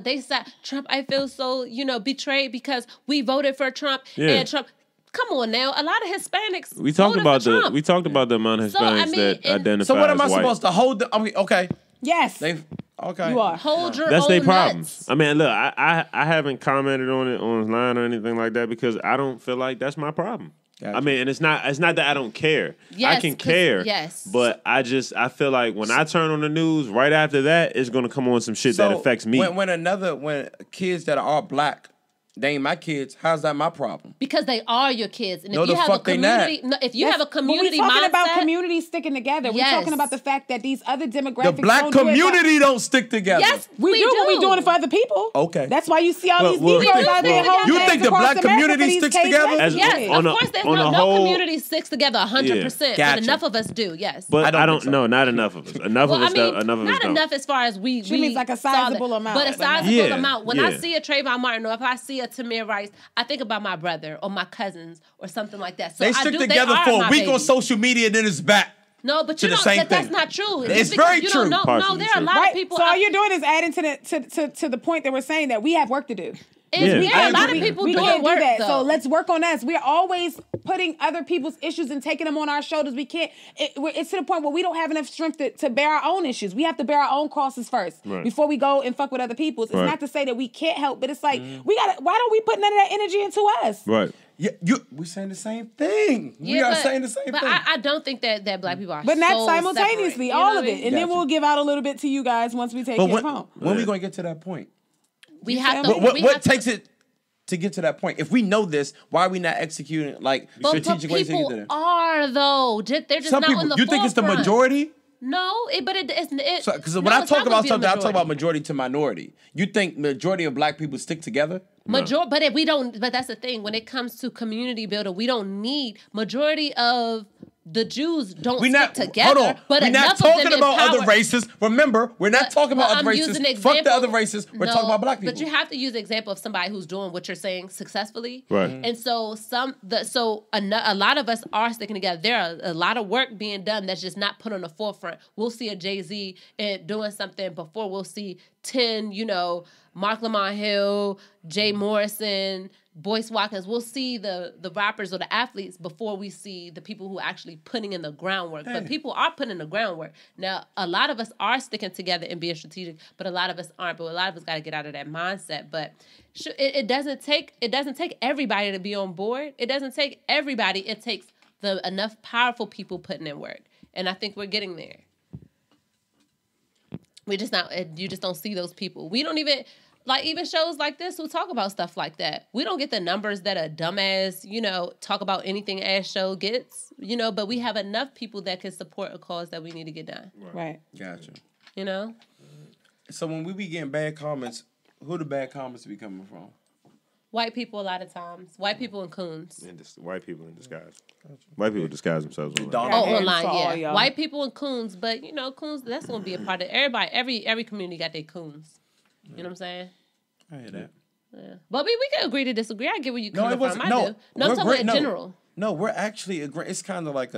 they said Trump, I feel so, betrayed because we voted for Trump and Trump. Come on now. A lot of Hispanics We talked voted about for Trump. we talked about the amount of So, Hispanics I mean, that and- identify So what am I as white. supposed to hold? Okay. Yes. Okay. You are. Hold your That's own their problem. nuts. I mean, look, I haven't commented on it online or anything like that because I don't feel like that's my problem. Gotcha. I mean, and it's not that I don't care. Yes, I can 'cause- care. yes. But I feel like when I turn on the news, right after that, it's gonna come on some shit that affects me. When kids that are black, they ain't my kids. How's that my problem? Because they are your kids. And No, if you the have fuck a they not. community, no, if you have a community We're talking about mindset- communities sticking together. We're Yes. talking about the fact that these other The demographics black don't do it community don't stick together. Yes, We do, but we doing it for other people. Okay. That's why you see all these Well, Negroes out there. holding You hands think the across black America community for these sticks cage together? races. Yes, On of a- course. There's on a no whole- community sticks together 100%, Gotcha. but enough of us do. Yes, but I don't think so. No, not enough of us. Enough well, of us. I mean, Enough of us not don't. enough as far as we. She means like a saw sizable that. amount, but a but not- sizable Yeah, amount. When I yeah. see a Trayvon Martin, or if I see a Tamir Rice, I think about my brother or my cousins or something like that. So They I stick do, together they for are a my week on babies. social media, then it's back. No, but to you the don't. same That's thing. not true. It's Just because very you true. Don't know, no, Partially there are a true. lot Right. of people. So all you're doing is adding to the point that we're saying that we have work to do. There are a lot of agree. people We doing can't work do that. though. So let's work on us. We're always putting other people's issues and taking them on our shoulders. We can't. It's to the point where we don't have enough strength to bear our own issues. We have to bear our own crosses first before we go and fuck with other people's. It's not to say that we can't help, but it's like we gotta. Why don't we put none of that energy into us? Right. Yeah, we're saying the same thing. we Yeah, are but- saying the same but thing. I don't think that black people are But not so simultaneously, separate. You all know of what I it, mean? and then Gotcha. we'll give out a little bit to you guys once we take but care of home. when we gonna get to that point? We have to. What takes it to get to that point? If we know this, why are we not executing like strategic ways to get to people there? are though. They're just Some not people, on the you think it's the forefront. majority? No, it's Because when no, I it's talk not about gonna be a something, I talk about majority. majority to minority. You think majority of black people stick together? But if we don't, but that's the thing. When it comes to community building, we don't need majority of the Jews don't stick together. Hold on. But We're not enough talking of them about other empowered. races. Remember, we're not talking about other races. using Fuck the example- other races. We're No, talking about black people. But you have to use the example of somebody who's doing what you're saying successfully. Right. And so a lot of us are sticking together. There are a lot of work being done that's just not put on the forefront. We'll see a Jay-Z doing something before we'll see 10, Mark Lamont Hill, Jay Morrison, Boyce Watkins. We'll see the rappers or the athletes before we see the people who are actually putting in the groundwork. But people are putting in the groundwork. Now, a lot of us are sticking together and being strategic, but a lot of us aren't. But a lot of us got to get out of that mindset. But it doesn't take everybody to be on board. It doesn't take everybody. It takes enough powerful people putting in work. And I think we're getting there. We just not. You just don't see those people. We don't even even shows like this who talk about stuff like that. We don't get the numbers that a dumbass, talk about anything ass show gets. But we have enough people that can support a cause that we need to get done. Right. Gotcha. So when we be getting bad comments, who the bad comments be coming from? White people a lot of times. White people and coons. White people in disguise. White people disguise themselves online. Online, for all yeah. y'all. White people and coons, but coons, that's gonna be a part of everybody. Every community got their coons. You know what I'm saying? I hear that. Yeah. But we can agree to disagree. I get where you No, coming it wasn't. from. I do. No, I'm we're talking great- about in general. No, we're actually agreeing. It's kind of like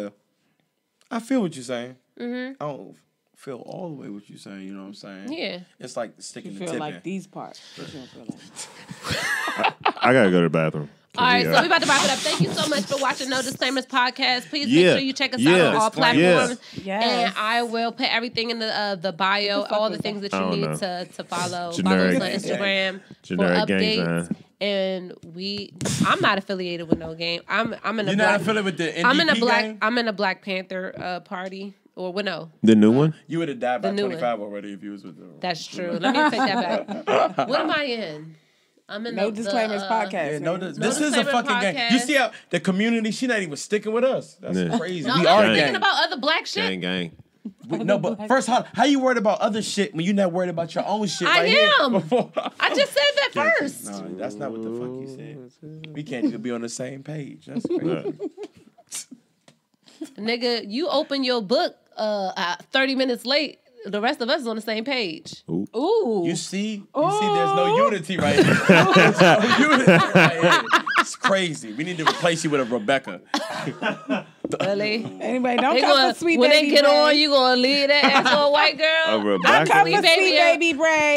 I feel what you're saying. Mm-hmm. I don't feel all the way what you're saying. You know what I'm saying? Yeah. It's like sticking You the feel tip like in. these parts. But you don't feel like. I gotta go to the bathroom. All right, so we're about to wrap it up. Thank you so much for watching No Disclaimers podcast. Please make Yeah. sure you check us Yeah. out on all platforms. Yes. And I will put everything in the bio, What the fuck all the was things that I you don't need know. to follow. Generic. Follow us on Instagram Generic for gang updates. sign. And I'm not affiliated with no game. I'm in a You're black, not affiliated with the NDP I'm in a black gang? I'm in a Black Panther party. Or what? No, The new one? You would have died by The new 25 already if you was with them. that's true. Let me take that back. What am I in? I'm in No the Disclaimers podcast. Yeah, no, man. this is a Disclaimer fucking gang. podcast. You see how the community, she not even sticking with us. That's Yeah. crazy. No, We I'm are a thinking gang. about other black shit. Gang. No, but first, how you worried about other shit when you not worried about your own shit I right here? am. Before? I just said that first. No, that's not what the fuck you said. We can't even be on the same page. That's crazy. Nigga, you open your book 30 minutes late. The rest of us is on the same page. Ooh. You see, there's no unity right here. There's no unity right here. It's crazy. We need to replace you with a Rebecca. Really? Anybody, don't They come gonna, for sweet when baby they get Brae. on, you gonna leave that ass to a white girl? A Don't Rebecca. come for Sweet baby, sweet yeah. baby Brae.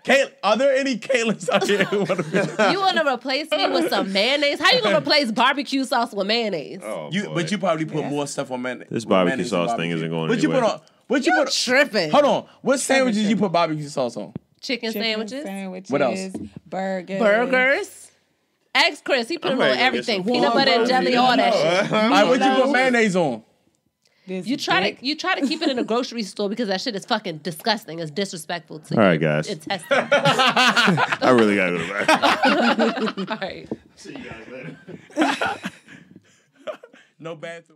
Caitlin, are there any Caitlins out here who want to be? You wanna replace me with some mayonnaise? How you gonna replace barbecue sauce with mayonnaise? Oh, But you probably put more stuff on mayonnaise. This barbecue mayonnaise than sauce thing isn't going What you put anywhere. on? What you put? Tripping. Hold on. What sandwiches you put barbecue sauce on? Chicken Chicken sandwiches, What else? burgers. Ask Chris. He put I'm it on ready to get everything. some Peanut butter and jelly, all that shit. All right, what you put mayonnaise on? You try to keep it in a grocery store because that shit is fucking disgusting. It's disrespectful to All right, guys. intestines. I really gotta go to the bathroom. All right. See you guys later. No bathroom.